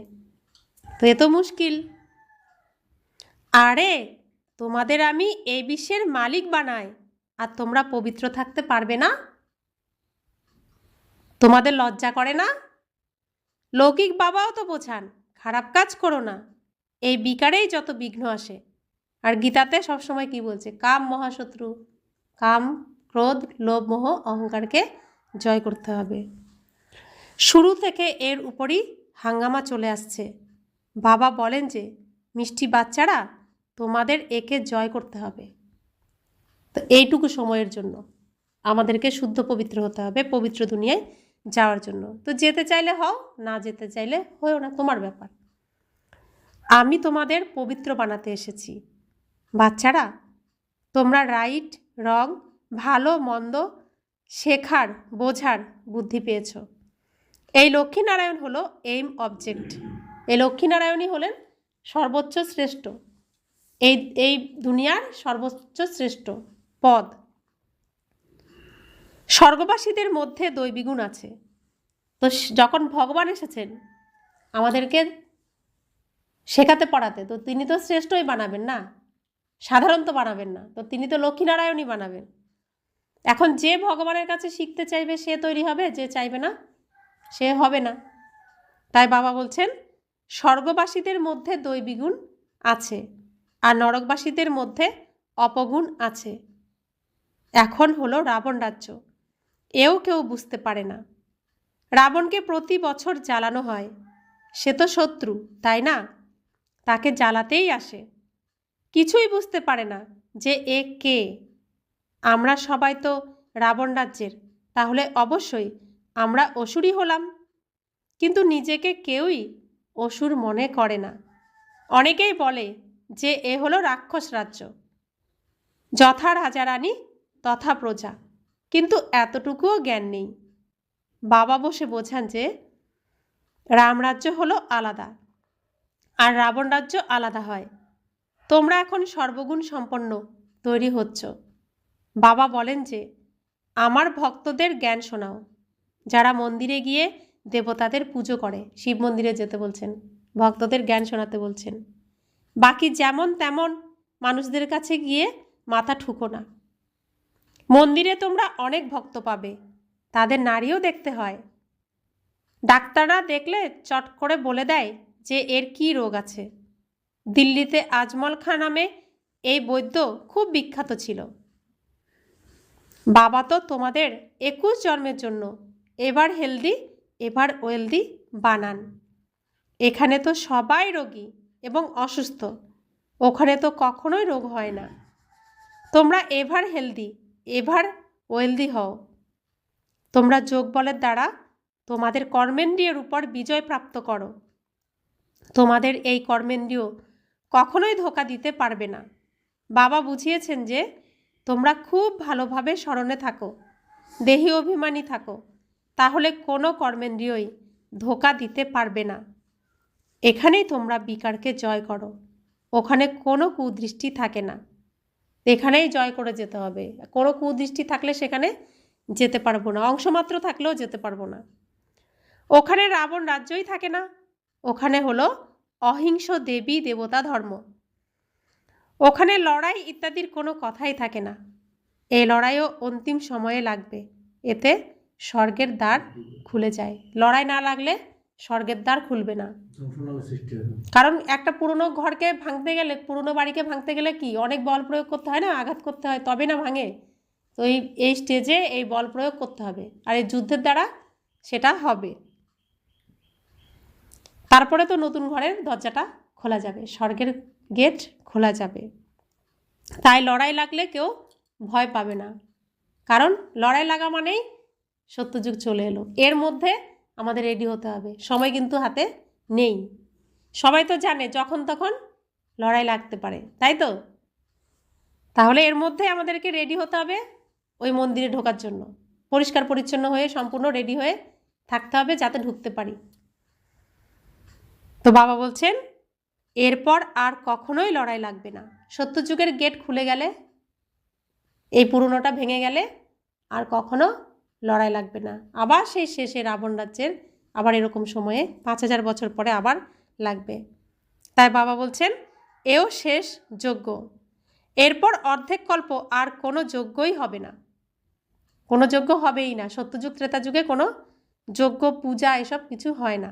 তো এ তো মুশকিল। আরে, তোমাদের আমি এই বিশ্বের মালিক বানাই, আর তোমরা পবিত্র থাকতে পারবে না? তোমাদের লজ্জা করে না? লৌকিক বাবাও তো বোঝান, খারাপ কাজ করো না, এই বিকারেই যত বিঘ্ন আসে। আর গীতাতে সবসময় কি বলছে? কাম মহাশত্রু, কাম ক্রোধ লোভ মোহ অহংকারকে জয় করতে হবে। শুরু থেকে এর উপরই হাঙ্গামা চলে আসছে। বাবা বলেন যে, মিষ্টি বাচ্চারা, তোমাদের একে জয় করতে হবে। তো এইটুকু সময়ের জন্য আমাদেরকে শুদ্ধ পবিত্র হতে হবে পবিত্র দুনিয়ায় যাওয়ার জন্য। তো যেতে চাইলে হও, না যেতে চাইলে হয়েও না, তোমার ব্যাপার। আমি তোমাদের পবিত্র বানাতে এসেছি। বাচ্চারা, তোমরা রাইট রং, ভালো মন্দ শেখার বোঝার বুদ্ধি পেয়েছ। এই লক্ষ্মীনারায়ণ হলো এইম অবজেক্ট। এই লক্ষ্মীনারায়ণই হলেন সর্বোচ্চ শ্রেষ্ঠ, এই দুনিয়ার সর্বোচ্চ শ্রেষ্ঠ পদ। স্বর্গবাসীদের মধ্যে দৈবিগুণ আছে। তো যখন ভগবান এসেছেন আমাদেরকে শেখাতে পড়াতে, তো তিনি তো শ্রেষ্ঠই বানাবেন না, সাধারণত বানাবেন না, তো তিনি তো লক্ষ্মীনারায়ণই বানাবেন। এখন যে ভগবানের কাছে শিখতে চাইবে সে তৈরি হবে, যে চাইবে না সে হবে না। তাই বাবা বলছেন, স্বর্গবাসীদের মধ্যে দৈবিগুণ আছে, আর নরকবাসীদের মধ্যে অপগুণ আছে। এখন হলো রাবণ রাজ্য, এও কেউ বুঝতে পারে না। রাবণকে প্রতি বছর জ্বালানো হয়, সে তো শত্রু, তাই না? তাকে জ্বালাতেই আসে। কিছুই বুঝতে পারে না যে এ কে। আমরা সবাই তো রাবণ রাজ্যের, তাহলে অবশ্যই আমরা অসুরই হলাম। কিন্তু নিজেকে কেউই অসুর মনে করে না। অনেকেই বলে যে এ হলো রাক্ষস রাজ্য, যথা রাজা রানী তথা প্রজা। কিন্তু এতটুকুও জ্ঞান নেই। বাবা বসে বোঝান যে রামরাজ্য হলো আলাদা আর রাবণ রাজ্য আলাদা হয়। তোমরা এখন সর্বগুণ সম্পন্ন তৈরি হচ্ছ। বাবা বলেন যে আমার ভক্তদের জ্ঞান শোনাও, যারা মন্দিরে গিয়ে দেবতাদের পুজো করে। শিব মন্দিরে যেতে বলছেন, ভক্তদের জ্ঞান শোনাতে বলছেন। বাকি যেমন তেমন মানুষদের কাছে গিয়ে মাথা ঠুকো না। মন্দিরে তোমরা অনেক ভক্ত পাবে, তাদের নারীও দেখতে হয়। ডাক্তাররা দেখলে চট করে বলে দেয় যে এর কী রোগ আছে। দিল্লিতে আজমল খাঁ নামে এই বৈদ্য খুব বিখ্যাত ছিল। বাবা তো তোমাদের 21 জন্মের জন্য এবার হেলদি এবার ওয়েলদি বানান। এখানে তো সবাই রোগী এবং অসুস্থ, ওখানে তো কখনোই রোগ হয় না। তোমরা এভার হেলদি এভার ওয়েলদি হও। তোমরা যোগ বলের দ্বারা তোমাদের কর্মেন্দ্রিয়ের উপর বিজয় প্রাপ্ত করো। তোমাদের এই কর্মেন্দ্রিয় কখনোই ধোঁকা দিতে পারবে না। বাবা বুঝিয়েছেন যে তোমরা খুব ভালোভাবে স্মরণে থাকো, দেহি অভিমানী থাকো, তাহলে কোনো কর্মেন্দ্রিয়ই ধোঁকা দিতে পারবে না। এখানেই তোমরা বিকারকে জয় করো, ওখানে কোনো কুদৃষ্টি থাকে না। এখানেই জয় করে যেতে হবে। কোনো কুদৃষ্টি থাকলে সেখানে যেতে পারবো না, অংশমাত্র থাকলেও যেতে পারবো না। ওখানে রাবণ রাজ্যই থাকে না, ওখানে হলো অহিংস দেবী দেবতা ধর্ম। ওখানে লড়াই ইত্যাদির কোনো কথাই থাকে না। এই লড়াইও অন্তিম সময়ে লাগবে, এতে স্বর্গের দ্বার খুলে যায়। লড়াই না লাগলে স্বর্গের দ্বার খুলবে না। কারণ একটা পুরনো ঘরকে ভাঙতে গেলে, পুরনো বাড়িকে ভাঙতে গেলে কি অনেক বল প্রয়োগ করতে হয় না, আঘাত করতে হয়, তবে না ভাঙে। তো এই স্টেজে এই বল প্রয়োগ করতে হবে, আর এই যুদ্ধের দ্বারা সেটা হবে। তারপরে তো নতুন ঘরের দরজাটা খোলা যাবে, স্বর্গের গেট খোলা যাবে। তাই লড়াই লাগলে কেউ ভয় পাবে না, কারণ লড়াই লাগা মানেই সত্যযুগ চলে এলো। এর মধ্যে আমাদের রেডি হতে হবে, সময় কিন্তু হাতে নেই। সবাই তো জানে যখন তখন লড়াই লাগতে পারে, তাই তো? তাহলে এর মধ্যে আমাদেরকে রেডি হতে হবে ওই মন্দিরে ঢোকার জন্য। পরিষ্কার পরিচ্ছন্ন হয়ে সম্পূর্ণ রেডি হয়ে থাকতে হবে যাতে ঢুকতে পারি। তো বাবা বলছেন এরপর আর কখনোই লড়াই লাগবে না। সত্যযুগের গেট খুলে গেলে, এই পুরনোটা ভেঙে গেলে আর কখনো লড়াই লাগবে না। আবার সেই শেষে রাবণ রাজ্যের আবার এরকম সময়ে 5000 বছর পরে আবার লাগবে। তাই বাবা বলছেন এও শেষ যজ্ঞ, এরপর অর্ধেক কল্প আর কোনো যজ্ঞই হবে না, কোনো যজ্ঞ হবেই না। সত্যযুগ ত্রেতা যুগে কোনো যজ্ঞ পূজা এসব কিছু হয় না।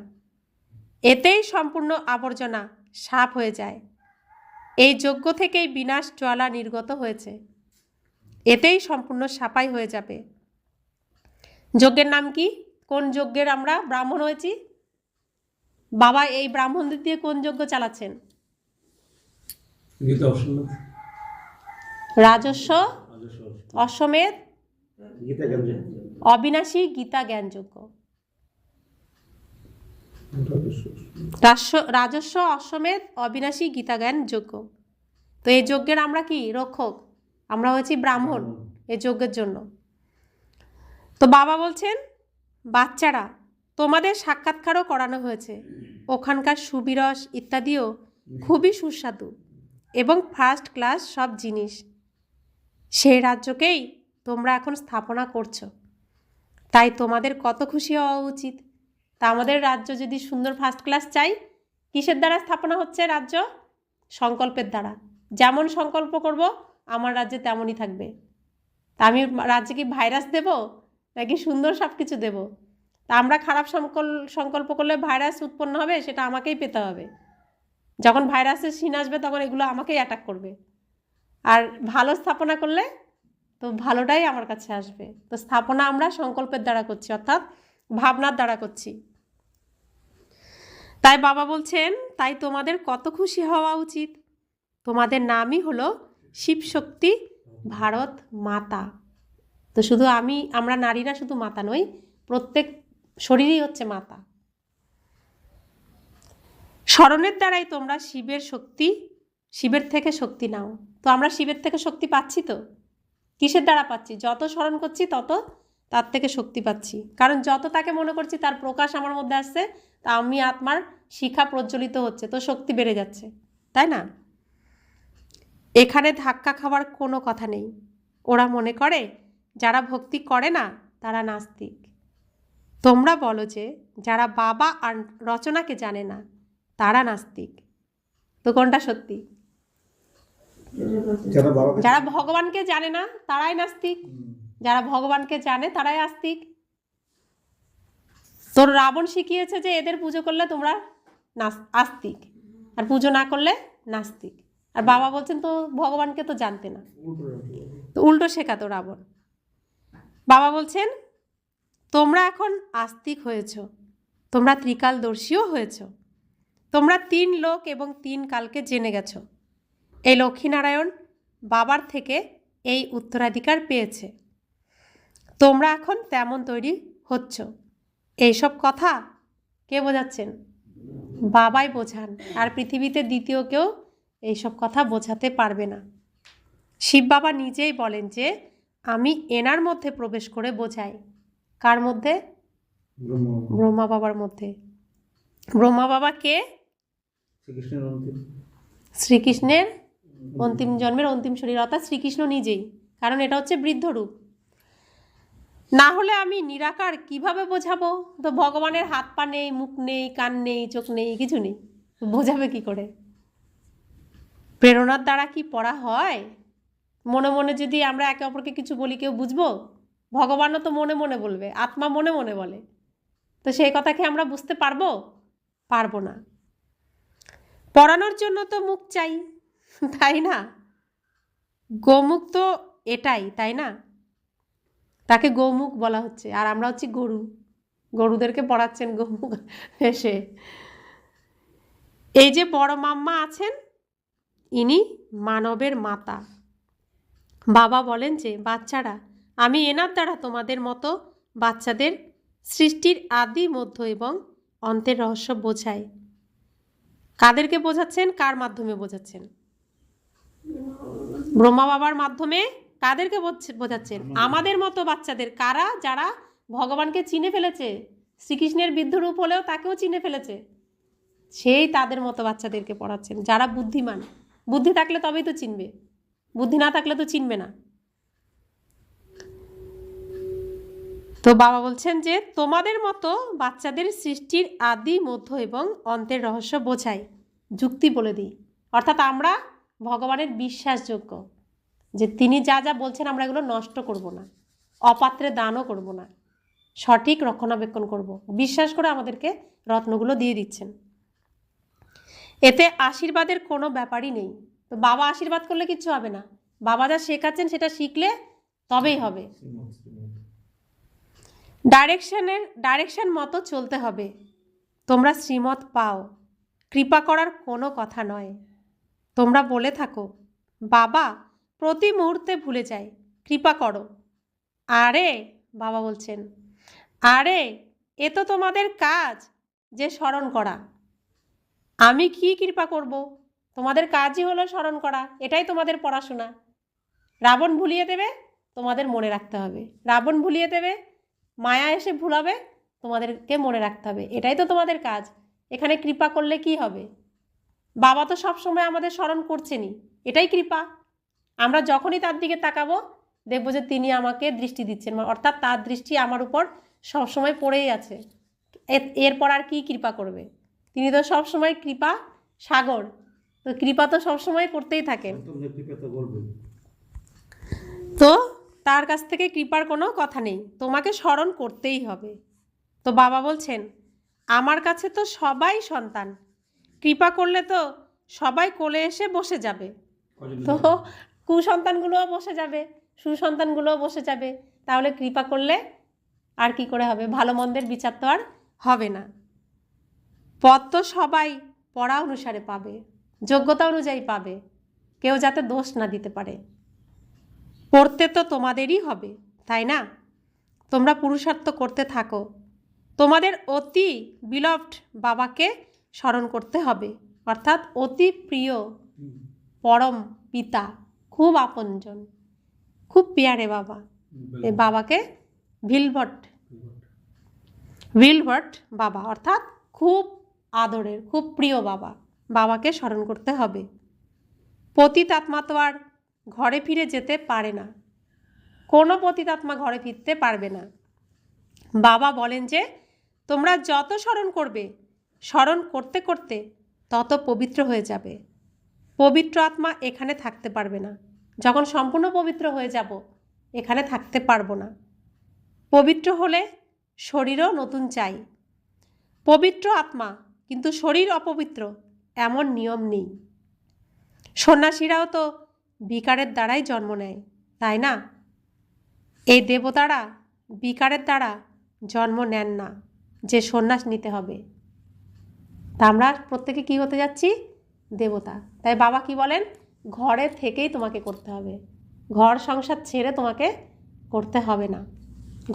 এতেই সম্পূর্ণ আবর্জনা সাফ হয়ে যায়। এই যজ্ঞ থেকেই বিনাশ জ্বালা নির্গত হয়েছে, এতেই সম্পূর্ণ সাফাই হয়ে যাবে। যজ্ঞের নাম কি? কোন যজ্ঞের আমরা ব্রাহ্মণ হয়েছি? বাবা এই ব্রাহ্মণদের দিয়ে কোন যজ্ঞ চালাচ্ছেন? রাজস্ব অশ্বমেধ অবিনাশী গীতা জ্ঞান যজ্ঞ। রাজস্ব অশ্বমেধ অবিনাশী গীতা জ্ঞান যজ্ঞ। তো এই যজ্ঞের আমরা কি রক্ষক, আমরা হয়েছি ব্রাহ্মণ এই যজ্ঞের জন্য। তো বাবা বলছেন বাচ্চারা তোমাদের সাক্ষাৎকারও করানো হয়েছে, ওখানকার সুবিরস ইত্যাদিও খুবই সুস্বাদু এবং ফার্স্ট ক্লাস সব জিনিস। সেই রাজ্যকেই তোমরা এখন স্থাপনা করছো, তাই তোমাদের কত খুশি হওয়া উচিত। তা আমাদের রাজ্য যদি সুন্দর ফার্স্ট ক্লাস চাই, কিসের দ্বারা স্থাপনা হচ্ছে রাজ্য? সংকল্পের দ্বারা। যেমন সংকল্প করব আমার রাজ্যে তেমনই থাকবে। তা আমি রাজ্যে কি ভাইরাস দেব নাকি সুন্দর সব কিছু দেবো? তা আমরা খারাপ সংকল্প করলে ভাইরাস উৎপন্ন হবে, সেটা আমাকেই পেতে হবে। যখন ভাইরাসের সিন আসবে তখন এগুলো আমাকেই অ্যাটাক করবে। আর ভালো স্থাপনা করলে তো ভালোটাই আমার কাছে আসবে। তো স্থাপনা আমরা সংকল্পের দ্বারা করছি, অর্থাৎ ভাবনার দ্বারা করছি। তাই বাবা বলছেন তাই তোমাদের কত খুশি হওয়া উচিত। তোমাদের নামই হলো শিবশক্তি ভারত মাতা। তো শুধু আমরা নারীরা শুধু মাতা নই, প্রত্যেক শরীরই হচ্ছে মাতা। স্মরণের দ্বারাই তোমরা শিবের থেকে শক্তি নাও। তো আমরা শিবের থেকে শক্তি পাচ্ছি তো? কিসের দ্বারা পাচ্ছি? যত স্মরণ করছি তত তার থেকে শক্তি পাচ্ছি, কারণ যত তাকে মনে করছি তার প্রকাশ আমার মধ্যে আসছে, তা আমি আত্মার শিখা প্রজ্বলিত হচ্ছে, তো শক্তি বেড়ে যাচ্ছে, তাই না? এখানে ধাক্কা খাওয়ার কোনো কথা নেই। ওরা মনে করে যারা ভক্তি করে না তারা নাস্তিক। তোমরা বলো যে যারা বাবা আর রচনাকে জানে না তারা নাস্তিক। তো কোনটা সত্যি? যারা ভগবানকে জানে না তারাই নাস্তিক, যারা ভগবানকে জানে তারাই আস্তিক। তোর রাবণ শিখিয়েছে যে এদের পুজো করলে তোমরা আস্তিক, আর পুজো না করলে নাস্তিক। আর বাবা বলছেন তো ভগবানকে তো জানতে না, তো উল্টো শেখাতো রাবণ। বাবা বলছেন তোমরা এখন আস্তিক হয়েছ, তোমরা ত্রিকালদর্শীও হয়েছ, তোমরা 3 লোক এবং 3 কালকে জেনে গেছো। এই লক্ষ্মীনারায়ণ বাবার থেকে এই উত্তরাধিকার পেয়েছে, তোমরা এখন তেমন তৈরি হচ্ছ। এইসব কথা কে বোঝাচ্ছেন? বাবাই বোঝান, আর পৃথিবীতে দ্বিতীয় কেউ এইসব কথা বোঝাতে পারবে না। শিব বাবা নিজেই বলেন যে আমি এনার মধ্যে প্রবেশ করে বোঝাই। কার মধ্যে? ব্রহ্মা বাবার মধ্যে। ব্রহ্মা বাবা কে? শ্রীকৃষ্ণের অন্তিম জন্মের অন্তিম শরীর, অর্থাৎ শ্রীকৃষ্ণ নিজেই, কারণ এটা হচ্ছে বৃদ্ধ রূপ। না হলে আমি নিরাকার কিভাবে বোঝাবো? তো ভগবানের হাত পা নেই, মুখ নেই, কান নেই, চোখ নেই, কিছু নেই, বোঝাবে কি করে? প্রেরণার দ্বারা কি পড়া হয়? মনে মনে যদি আমরা একে অপরকে কিছু বলি কেউ বুঝবো? ভগবানও তো মনে মনে বলবে, আত্মা মনে মনে বলে, তো সেই কথা কি আমরা বুঝতে পারবো? পারবো না। পড়ানোর জন্য তো মুখ চাই, তাই না? গোমুখ তো এটাই, তাই না? তাকে গোমুখ বলা হচ্ছে, আর আমরা হচ্ছি গরু। গরুদেরকে পড়াচ্ছেন গোমুখ এসে। এই যে বড় মাম্মা আছেন ইনি মানবের মাতা। বাবা বলেন যে বাচ্চারা আমি এনার দ্বারা তোমাদের মতো বাচ্চাদের সৃষ্টির আদি মধ্য এবং অন্তের রহস্য বোঝাই। কাদেরকে বোঝাচ্ছেন? কার মাধ্যমে বোঝাচ্ছেন? ব্রহ্মা বাবার মাধ্যমে। কাদেরকে বোঝাচ্ছেন? আমাদের মতো বাচ্চাদের। কারা? যারা ভগবানকে চিনে ফেলেছে, শ্রীকৃষ্ণের বিদ্ধরূপ হলেও তাকেও চিনে ফেলেছে, সেই তাদের মতো বাচ্চাদেরকে পড়াচ্ছেন, যারা বুদ্ধিমান। বুদ্ধি থাকলে তবেই তো চিনবে, বুদ্ধি না থাকলে তো চিনবে না। তো বাবা বলছেন যে তোমাদের মতো বাচ্চাদের সৃষ্টির আদি মধ্য এবং অন্তের রহস্য বোঝাই, যুক্তি বলে দিই। অর্থাৎ আমরা ভগবানের বিশ্বাসযোগ্য, যে তিনি যা যা বলছেন আমরা এগুলো নষ্ট করব না, অপাত্রে দানও করব না, সঠিক রক্ষণাবেক্ষণ করব, বিশ্বাস করে আমাদেরকে রত্নগুলো দিয়ে দিচ্ছেন। এতে আশীর্বাদের কোনো ব্যাপারই নেই। তো বাবা আশীর্বাদ করলে কিচ্ছু হবে না, বাবা যা শেখাচ্ছেন সেটা শিখলে তবেই হবে। ডাইরেকশন মতো চলতে হবে। তোমরা শ্রীমত পাও, কৃপা করার কোনো কথা নয়। তোমরা বলে থাকো বাবা প্রতি মুহূর্তে ভুলে যায়, কৃপা করো। আরে বাবা বলছেন আরে এ তো তোমাদের কাজ যে স্মরণ করা, আমি কি কৃপা করব? তোমাদের কাজই হলো স্মরণ করা, এটাই তোমাদের পড়াশোনা। রাবণ ভুলিয়ে দেবে, তোমাদের মনে রাখতে হবে। রাবণ ভুলিয়ে দেবে, মায়া এসে ভুলাবে, তোমাদেরকে মনে রাখতে হবে, এটাই তো তোমাদের কাজ। এখানে কৃপা করলে কি হবে? বাবা তো সবসময় আমাদের স্মরণ করছেনই, এটাই কৃপা। আমরা যখনই তার দিকে তাকাবো দেখবো যে তিনি আমাকে দৃষ্টি দিচ্ছেন, অর্থাৎ তার দৃষ্টি আমার উপর সবসময় পড়েই আছে। এরপর আর কি কৃপা করবে? তিনি তো সবসময় কৃপা সাগর, তো কৃপা তো সবসময় করতেই থাকেন। তো তার কাছ থেকে কৃপার কোনো কথা নেই, তোমাকে স্মরণ করতেই হবে। তো বাবা বলছেন আমার কাছে তো সবাই সন্তান, কৃপা করলে তো সবাই কোলে এসে বসে যাবে, তো কুসন্তানগুলোও বসে যাবে, সুসন্তানগুলোও বসে যাবে, তাহলে কৃপা করলে আর কি করে হবে? ভালো মন্দের বিচার তো আর হবে না। পদ তো সবাই পড়া অনুসারে পাবে, যোগ্যতা অনুযায়ী পাবে, কেউ যাতে দোষ না দিতে পারে। পড়তে তো তোমাদেরই হবে, তাই না? তোমরা পুরুষার্থ করতে থাকো, তোমাদের অতি বিলভড বাবাকে স্মরণ করতে হবে, অর্থাৎ অতি প্রিয় পরম পিতা, খুব আপনজন। খুব পিয়ারে বাবা। এই বাবাকে ভিলভট বাবা, অর্থাৎ খুব আদরের, খুব প্রিয় বাবা। বাবাকে স্মরণ করতে হবে। পতিত আত্মা তো আর ঘরে ফিরে যেতে পারে না, কোনো পতিত আত্মা ঘরে ফিরতে পারবে না। বাবা বলেন যে তোমরা যত স্মরণ করবে, স্মরণ করতে করতে তত পবিত্র হয়ে যাবে। পবিত্র আত্মা এখানে থাকতে পারবে না। যখন সম্পূর্ণ পবিত্র হয়ে যাব, এখানে থাকতে পারবো না। পবিত্র হলে শরীরও নতুন চাই। পবিত্র আত্মা কিন্তু শরীর অপবিত্র, এমন নিয়ম নেই। সন্ন্যাসীরাও তো বিকারের দ্বারাই জন্ম নেয়, তাই না? এই দেবতারা বিকারের দ্বারা জন্ম নেন না যে সন্ন্যাস নিতে হবে। তা আমরা প্রত্যেকে কি হতে যাচ্ছি? দেবতা। তাই বাবা কি বলেন? ঘরে থেকেই তোমাকে করতে হবে, ঘর সংসার ছেড়ে তোমাকে করতে হবে না,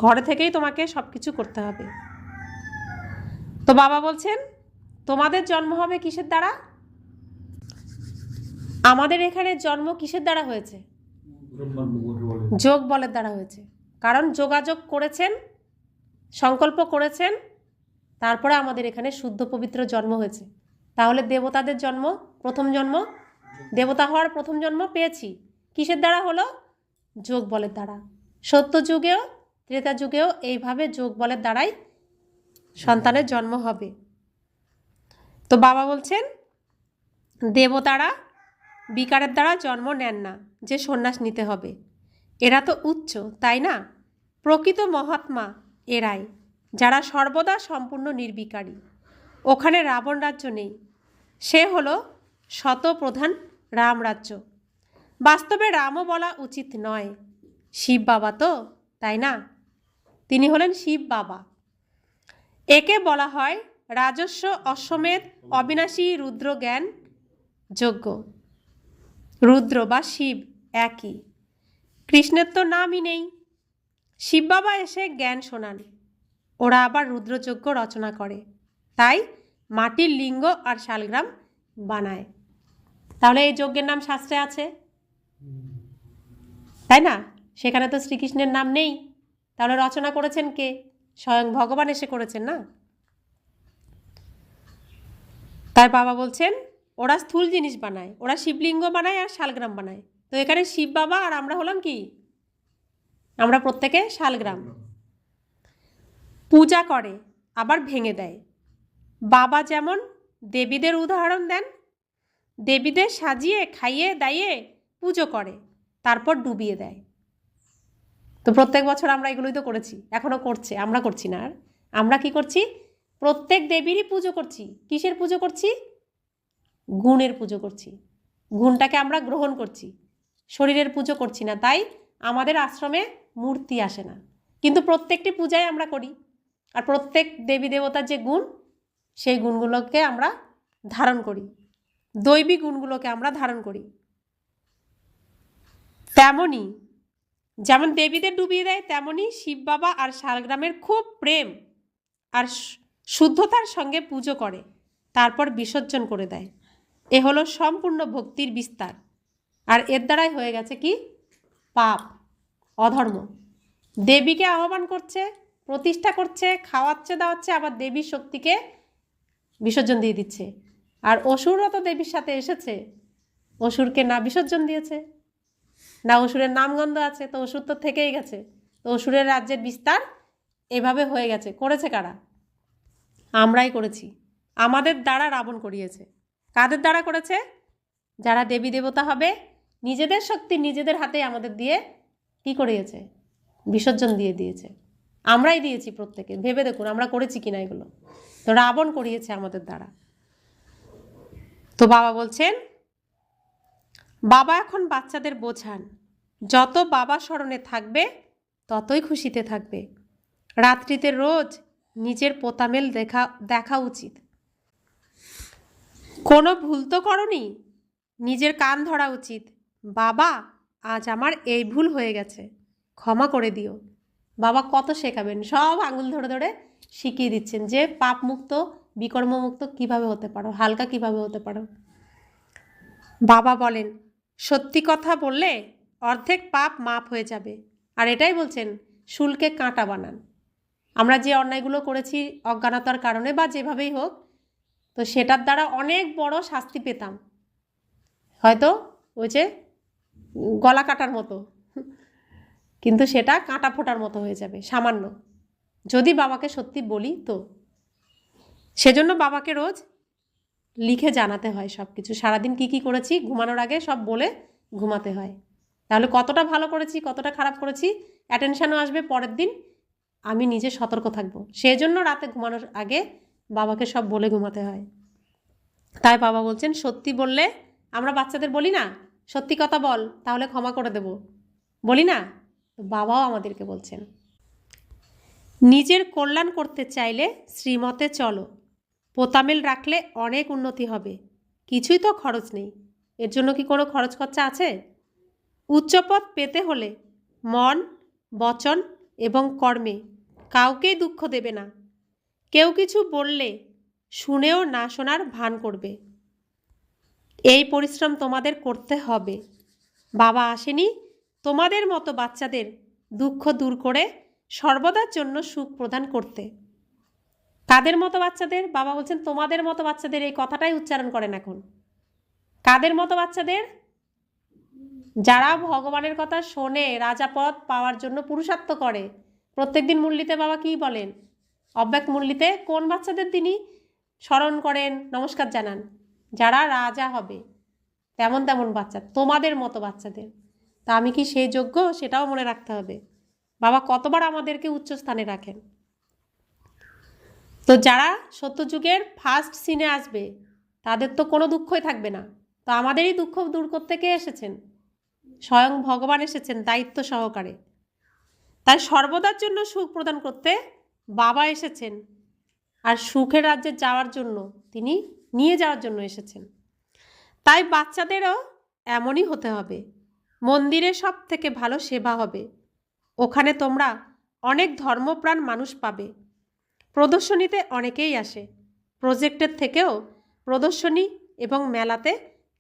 ঘরে থেকেই তোমাকে সব কিছু করতে হবে। তো বাবা বলছেন তোমাদের জন্ম হবে কিসের দ্বারা? আমাদের এখানে জন্ম কিসের দ্বারা হয়েছে? যোগ বলের দ্বারা হয়েছে। কারণ যোগাযোগ করেছেন, সংকল্প করেছেন, তারপরে আমাদের এখানে শুদ্ধ পবিত্র জন্ম হয়েছে। তাহলে দেবতাদের জন্ম, প্রথম জন্ম, দেবতা হওয়ার প্রথম জন্ম পেয়েছি কিসের দ্বারা হলো? যোগ বলের দ্বারা। সত্য যুগেও ত্রেতা যুগেও এইভাবে যোগ বলের দ্বারাই সন্তানের জন্ম হবে। তো বাবা বলছেন দেবতারা বিকারের দ্বারা জন্ম নেন না যে সন্ন্যাস নিতে হবে। এরা তো উচ্চ, তাই না? প্রকৃত মহাত্মা এরাই, যারা সর্বদা সম্পূর্ণ নির্বিকারী। ওখানে রাবণ রাজ্য নেই, সে হলো শতপ্রধান রামরাজ্য। বাস্তবে রামও বলা উচিত নয়, শিব বাবা তো, তাই না? তিনি হলেন শিব বাবা। একে বলা হয় রাজস্ব অশ্বমেধ অবিনাশী রুদ্র জ্ঞান যজ্ঞ। রুদ্র বা শিব একই, কৃষ্ণের তো নামই নেই। শিব বাবা এসে জ্ঞান শোনান, ওরা আবার রুদ্রযজ্ঞ রচনা করে, তাই মাটির লিঙ্গ আর শালগ্রাম বানায়। তাহলে এই যজ্ঞের নাম শাস্ত্রে আছে, তাই না? সেখানে তো শ্রীকৃষ্ণের নাম নেই, তাহলে রচনা করেছেন কে? স্বয়ং ভগবান এসে করেছেন না? তাই বাবা বলছেন ওরা স্থূল জিনিস বানায়, ওরা শিবলিঙ্গ বানায় আর শালগ্রাম বানায়। তো এখানে শিব বাবা আর আমরা হলাম কি? আমরা প্রত্যেকে শালগ্রাম। পূজা করে আবার ভেঙে দেয়। বাবা যেমন দেবীদের উদাহরণ দেন, দেবীদের সাজিয়ে খাইয়ে দাইয়ে পুজো করে, তারপর ডুবিয়ে দেয়। তো প্রত্যেক বছর আমরা এগুলোই তো করেছি, এখনও করছে, আমরা করছি না। আর আমরা কি করছি? প্রত্যেক দেবীরই পুজো করছি। কিসের পুজো করছি? গুণের পুজো করছি। গুণটাকে আমরা গ্রহণ করছি, শরীরের পুজো করছি না। তাই আমাদের আশ্রমে মূর্তি আসে না, কিন্তু প্রত্যেকটি পূজায় আমরা করি। আর প্রত্যেক দেবী দেবতার যে গুণ, সেই গুণগুলোকে আমরা ধারণ করি, দৈবিক গুণগুলোকে আমরা ধারণ করি। তেমনই যেমন দেবীদের ডুবিয়ে দেয়, তেমনই শিব বাবা আর শালগ্রামের খুব প্রেম আর শুদ্ধতার সঙ্গে পুজো করে, তারপর বিসর্জন করে দেয়। এ হলো সম্পূর্ণ ভক্তির বিস্তার। আর এর দ্বারাই হয়ে গেছে কি? পাপ, অধর্ম। দেবীকে আহ্বান করছে, প্রতিষ্ঠা করছে, খাওয়াচ্ছে দাওয়াচ্ছে, আবার দেবীর শক্তিকে বিসর্জন দিয়ে দিচ্ছে। আর অসুরও তো দেবীর সাথে এসেছে, অসুরকে না বিসর্জন দিয়েছে, না অসুরের নামগন্ধ আছে, তো অসুর তো থেকেই গেছে। তো অসুরের রাজ্যের বিস্তার এভাবে হয়ে গেছে। করেছে কারা? আমরাই করেছি। আমাদের দ্বারা রাবণ করিয়েছে। কাদের দ্বারা করেছে? যারা দেবী দেবতা হবে, নিজেদের শক্তি নিজেদের হাতে আমাদের দিয়ে কি করিয়েছে? বিসর্জন দিয়ে দিয়েছে। আমরাই দিয়েছি প্রত্যেকে। ভেবে দেখুন আমরা করেছি কিনা এগুলো। তো রাবণ করিয়েছে আমাদের দ্বারা। তো বাবা বলছেন বাবা এখন বাচ্চাদের বোঝান, যত বাবা স্মরণে থাকবে ততই খুশিতে থাকবে। রাত্রিতে রোজ নিজের পোতামেল দেখা উচিত। কোনো ভুল তো করনি, নিজের কান ধরা উচিত। বাবা আজ আমার এই ভুল হয়ে গেছে, ক্ষমা করে দিও। বাবা কত শেখাবেন, সব আঙুল ধরে ধরে শিখিয়ে দিচ্ছেন যে পাপ মুক্ত, বিকর্মমুক্ত কিভাবে হতে পারো, হালকা কিভাবে হতে পারো। বাবা বলেন সত্যি কথা বললে অর্ধেক পাপ মাপ হয়ে যাবে। আর এটাই বলছেন শুলকে কাঁটা বানান। আমরা যে অন্যায়গুলো করেছি অজ্ঞানতার কারণে বা যেভাবেই হোক, তো সেটার দ্বারা অনেক বড় শাস্তি পেতাম, হয়তো ওই যে গলা কাটার মতো, কিন্তু সেটা কাঁটা ফোটার মতো হয়ে যাবে সামান্য, যদি বাবাকে সত্যি বলি তো। সেজন্য বাবাকে রোজ লিখে জানাতে হয় সব কিছু, সারাদিন কী কী করেছি ঘুমানোর আগে সব বলে ঘুমাতে হয়। তাহলে কতটা ভালো করেছি কতটা খারাপ করেছি অ্যাটেনশানও আসবে পরের দিন, আমি নিজে সতর্ক থাকবো। সেই জন্য রাতে ঘুমানোর আগে বাবাকে সব বলে ঘুমাতে হয়। তাই বাবা বলছেন সত্যি বললে, আমরা বাচ্চাদের বলি না সত্যি কথা বল তাহলে ক্ষমা করে দেব, বলি না, তো বাবাও আমাদেরকে বলছেন নিজের কল্যাণ করতে চাইলে শ্রীমতে চলো, পোতামেল রাখলে অনেক উন্নতি হবে, কিছুই তো খরচ নেই, এর জন্য কি কোনো খরচ খরচা আছে? উচ্চপদ পেতে হলে মন, বচন এবং কর্মে কাউকেই দুঃখ দেবে না। কেউ কিছু বললে শুনেও না শোনার ভান করবে। এই পরিশ্রম তোমাদের করতে হবে। বাবা আসেনি তোমাদের মতো বাচ্চাদের দুঃখ দূর করে সর্বদার জন্য সুখ প্রদান করতে। কাদের মতো বাচ্চাদের? বাবা বলছেন তোমাদের মতো বাচ্চাদের, এই কথাটাই উচ্চারণ করেন এখন। কাদের মতো বাচ্চাদের? যারা ভগবানের কথা শোনে, রাজাপদ পাওয়ার জন্য পুরুষার্থ করে। প্রত্যেকদিন মুরলিতে বাবা কী বলেন? অব্যক্ত মুরলিতে কোন বাচ্চাদের তিনি স্মরণ করেন, নমস্কার জানান? যারা রাজা হবে, তেমন তেমন বাচ্চা, তোমাদের মতো বাচ্চাদের। তা আমি কি সেই যোগ্য? সেটাও মনে রাখতে হবে। বাবা কতবার আমাদেরকে উচ্চ স্থানে রাখেন। তো যারা সত্যযুগের ফার্স্ট সিনে আসবে তাদের তো কোনো দুঃখই থাকবে না। তো আমাদেরই দুঃখ দূর করতে কে এসেছেন? স্বয়ং ভগবান এসেছেন দায়িত্ব সহকারে। তাই সর্বদার জন্য সুখ প্রদান করতে বাবা এসেছেন, আর সুখের রাজ্যে যাওয়ার জন্য তিনি নিয়ে যাওয়ার জন্য এসেছেন। তাই বাচ্চাদেরও এমনই হতে হবে। মন্দিরে সব থেকে ভালো সেবা হবে, ওখানে তোমরা অনেক ধর্মপ্রাণ মানুষ পাবে। প্রদর্শনীতে অনেকেই আসে, প্রজেক্টের থেকেও প্রদর্শনী এবং মেলাতে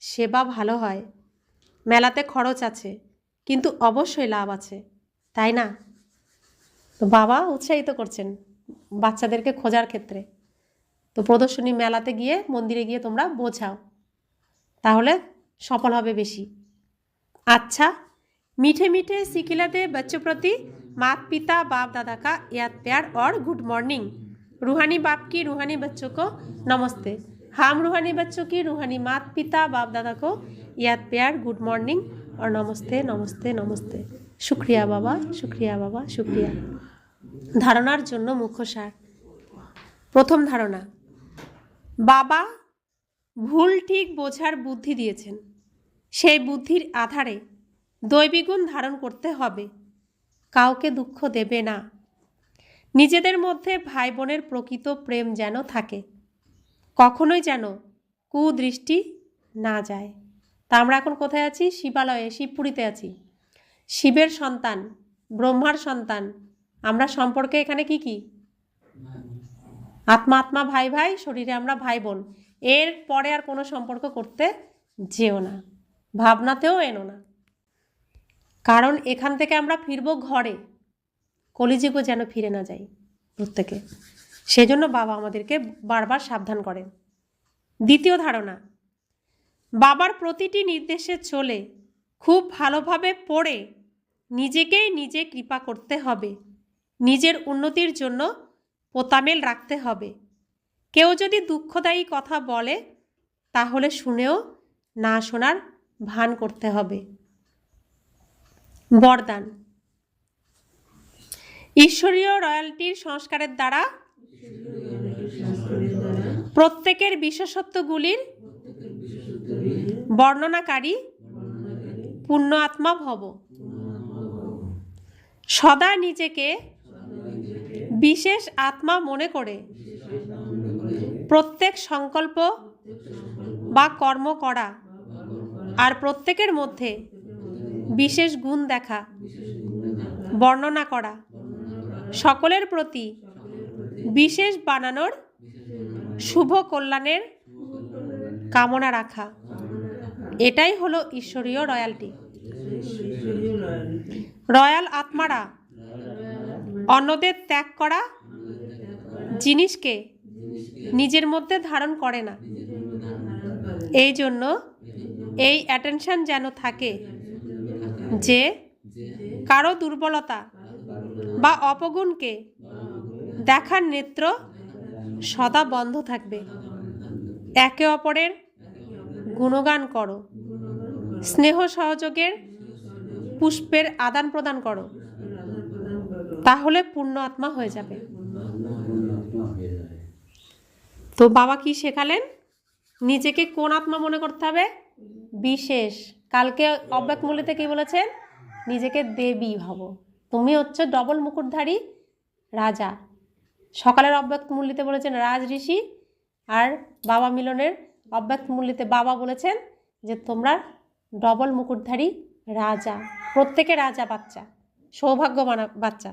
সেবা ভালো হয়। মেলাতে খরচ আছে কিন্তু অবশ্যই লাভ আছে, তাই না? তো বাবা উৎসাহিত করছেন বাচ্চাদেরকে খোঁজার ক্ষেত্রে। তো প্রদর্শনী মেলাতে গিয়ে মন্দিরে গিয়ে তোমরা বোঝাও, তাহলে সফল হবে বেশি। अच्छा, मीठे मीठे सिखिलाते बच्चों प्रति माता पिता बाप दादा का याद प्यार और गुड मॉर्निंग। रूहानी बाप की रूहानी बच्चों को नमस्ते। हम रूहानी बच्चों की रूहानी माता पिता बाप दादा को याद प्यार गुड मॉर्निंग और नमस्ते नमस्ते नमस्ते। शुक्रिया बाबा, शुक्रिया बाबा, शुक्रिया। धारणार जन्य मुख्यसार। प्रथम धारणा, बाबा भूल ठीक बोझार बुद्धि दिएছেন, সেই বুদ্ধির আধারে দৈবিগুণ ধারণ করতে হবে। কাউকে দুঃখ দেবে না। নিজেদের মধ্যে ভাই বোনের প্রকৃত প্রেম যেন থাকে, কখনোই যেন কুদৃষ্টি না যায়। তা আমরা এখন কোথায় আছি? শিবালয়ে, শিবপুরীতে আছি। শিবের সন্তান, ব্রহ্মার সন্তান আমরা। সম্পর্কে এখানে কি কি? আত্মা আত্মা, ভাই ভাই, শরীরে আমরা ভাই বোন। এর পরে আর কোনো সম্পর্ক করতে যেও না, ভাবনাতেও এনো না, কারণ এখান থেকে আমরা ফিরব ঘরে, কলিযুগে যেন ফিরে না যাই প্রত্যেকে। সেজন্য বাবা আমাদেরকে বারবার সাবধান করেন। দ্বিতীয় ধারণা, বাবার প্রতিটি নির্দেশে চলে খুব ভালোভাবে পড়ে নিজেকেই নিজে কৃপা করতে হবে। নিজের উন্নতির জন্য পোতামেল রাখতে হবে। কেউ যদি দুঃখদায়ী কথা বলে তাহলে শুনেও না শোনার ভান করতে হবে। বরদান, ঈশ্বরীয় রয়্যালটির সংস্কারের দ্বারা প্রত্যেকের বিশেষত্বগুলির বর্ণনাকারী পূর্ণ আত্মা ভব। সদা নিজেকে বিশেষ আত্মা মনে করে প্রত্যেক সংকল্প বা কর্ম করা, আর প্রত্যেকের মধ্যে বিশেষ গুণ দেখা, বর্ণনা করা, সকলের প্রতি বিশেষ বানানোর শুভ কল্যাণের কামনা রাখা, এটাই হলো ঈশ্বরীয় রয়্যালটি। রয়্যাল আত্মারা অন্যদের ত্যাগ করা জিনিসকে নিজের মধ্যে ধারণ করে না। এই জন্য এই অ্যাটেনশন যেন থাকে যে কারো দুর্বলতা বা অপগুণকে দেখার নেত্র সদা বন্ধ থাকবে। একে অপরের গুণগান করো, স্নেহ সহযোগের পুষ্পের আদান প্রদান করো, তাহলে পূর্ণ আত্মা হয়ে যাবে। তো বাবা কি শেখালেন? নিজেকে কোন আত্মা মনে করতে হবে? বিশেষ। কালকে অব্যক্ত মূল্যতে কি বলেছেন? নিজেকে দেবী ভাবো। তুমি হচ্ছে ডবল মুকুটধারী রাজা। সকালের অব্যক্ত মূল্যতে বলেছেন রাজ ঋষি, আর বাবা মিলনের অব্যক্ত মূল্যতে বাবা বলেছেন যে তোমরা ডবল মুকুটধারী রাজা, প্রত্যেকে রাজা বাচ্চা, সৌভাগ্যবান বাচ্চা।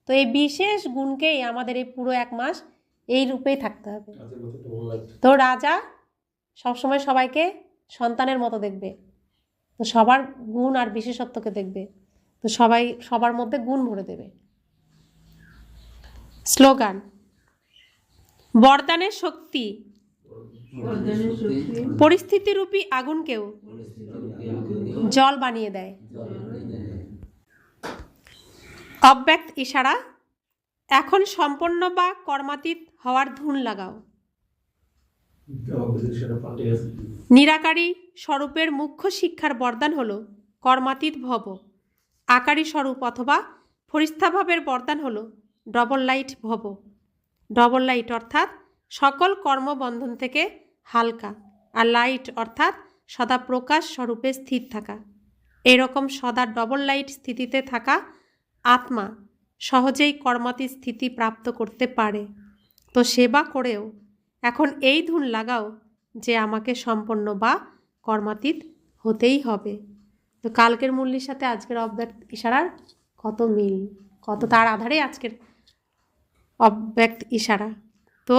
তো এই বিশেষ গুণকেই আমাদের এই পুরো 1 মাস এই রূপেই থাকতে হবে। তো রাজা সবসময় সবাইকে সন্তানের মতো দেখবে, তো সবার গুণ আর বিশেষত্বকে দেখবে, তো সবার মধ্যে গুণ ভরে দেবে। স্লোগান: বরদানের শক্তি পরিস্থিতিরূপী আগুনকেও জল বানিয়ে দেয়। অব্যক্ত ইশারা: এখন সম্পন্ন বা কর্মাতীত হওয়ার ধুন লাগাও। নিরাকারী স্বরূপের মুখ্য শিক্ষার বরদান হল কর্মাতীত ভব। আকারী স্বরূপ অথবা ফরিস্তাভাবের বরদান হল ডবল লাইট ভব। ডবল লাইট অর্থাৎ সকল কর্মবন্ধন থেকে হালকা, আর লাইট অর্থাৎ সদা প্রকাশ স্বরূপে স্থির থাকা। এরকম সদা ডবল লাইট স্থিতিতে থাকা আত্মা সহজেই কর্মাতীত স্থিতি প্রাপ্ত করতে পারে। তো সেবা করেও এখন এই ধুন লাগাও যে আমাকে সম্পন্ন বা কর্মাতীত হতেই হবে। তো কালকের মূল্যের সাথে আজকের অব্যক্ত ইশারার কত মিল, কত তার আধারে আজকের অব্যক্ত ইশারা। তো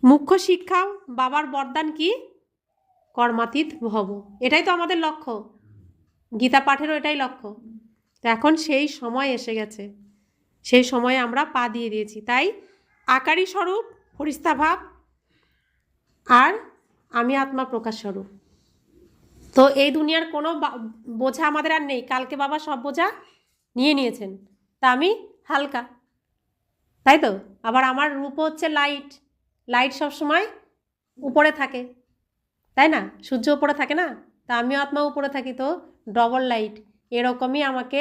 মুখ্য শিক্ষা বাবার বরদান কি? কর্মাতীত ভব। এটাই তো আমাদের লক্ষ্য, গীতা পাঠেরও এটাই লক্ষ্য। তো এখন সেই সময় এসে গেছে, সেই সময়ে আমরা পা দিয়ে দিয়েছি। তাই আকারী স্বরূপ ফরিস্তা ভাব, আর আমি আত্মা প্রকাশ স্বরূপ। তো এই দুনিয়ার কোনো বোঝা আমাদের আর নেই। কালকে বাবা সব বোঝা নিয়ে নিয়েছেন, তা আমি হালকা, তাই তো। আবার আমার রূপ হচ্ছে লাইট, লাইট সবসময় উপরে থাকে, তাই না? সূর্য উপরে থাকে না, তা আমিও আত্মা উপরে থাকি। তো ডবল লাইট, এরকমই আমাকে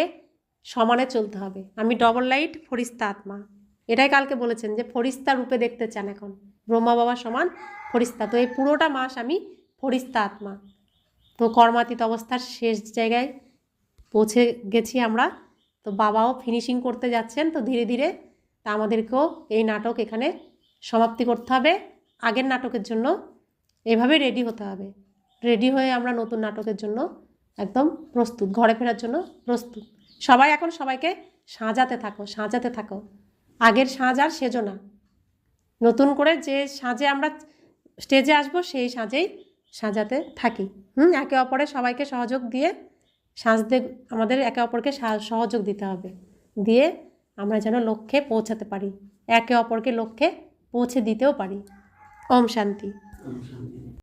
সমানে চলতে হবে। আমি ডবল লাইট ফরিস্তা আত্মা, এটাই কালকে বলেছেন যে ফরিস্তা রূপে দেখতে চান এখন, ব্রহ্মা বাবা সমান ফরিস্তা। তো এই পুরোটা মাস আমি ফরিস্তা আত্মা। তো কর্মাতীত অবস্থার শেষ জায়গায় পৌঁছে গেছি আমরা। তো বাবাও ফিনিশিং করতে যাচ্ছেন। তো ধীরে ধীরে তা আমাদেরকেও এই নাটক এখানে সমাপ্তি করতে হবে। আগের নাটকের জন্য এভাবে রেডি হতে হবে। রেডি হয়ে আমরা নতুন নাটকের জন্য একদম প্রস্তুত, ঘরে ফেরার জন্য প্রস্তুত। সবাই এখন সবাইকে সাজাতে থাকো, সাজাতে থাকো। আগের সাজ আর সেজো না, নতুন করে যে সাজে আমরা স্টেজে আসবো সেই সাজেই সাজাতে থাকি। একে অপরের সবাইকে সহযোগ দিয়ে সাজতে, আমাদের একে অপরকে সহযোগ দিতে হবে, দিয়ে আমরা যেন লক্ষ্যে পৌঁছাতে পারি, একে অপরকে লক্ষ্যে পৌঁছে দিতেও পারি। ওম শান্তি।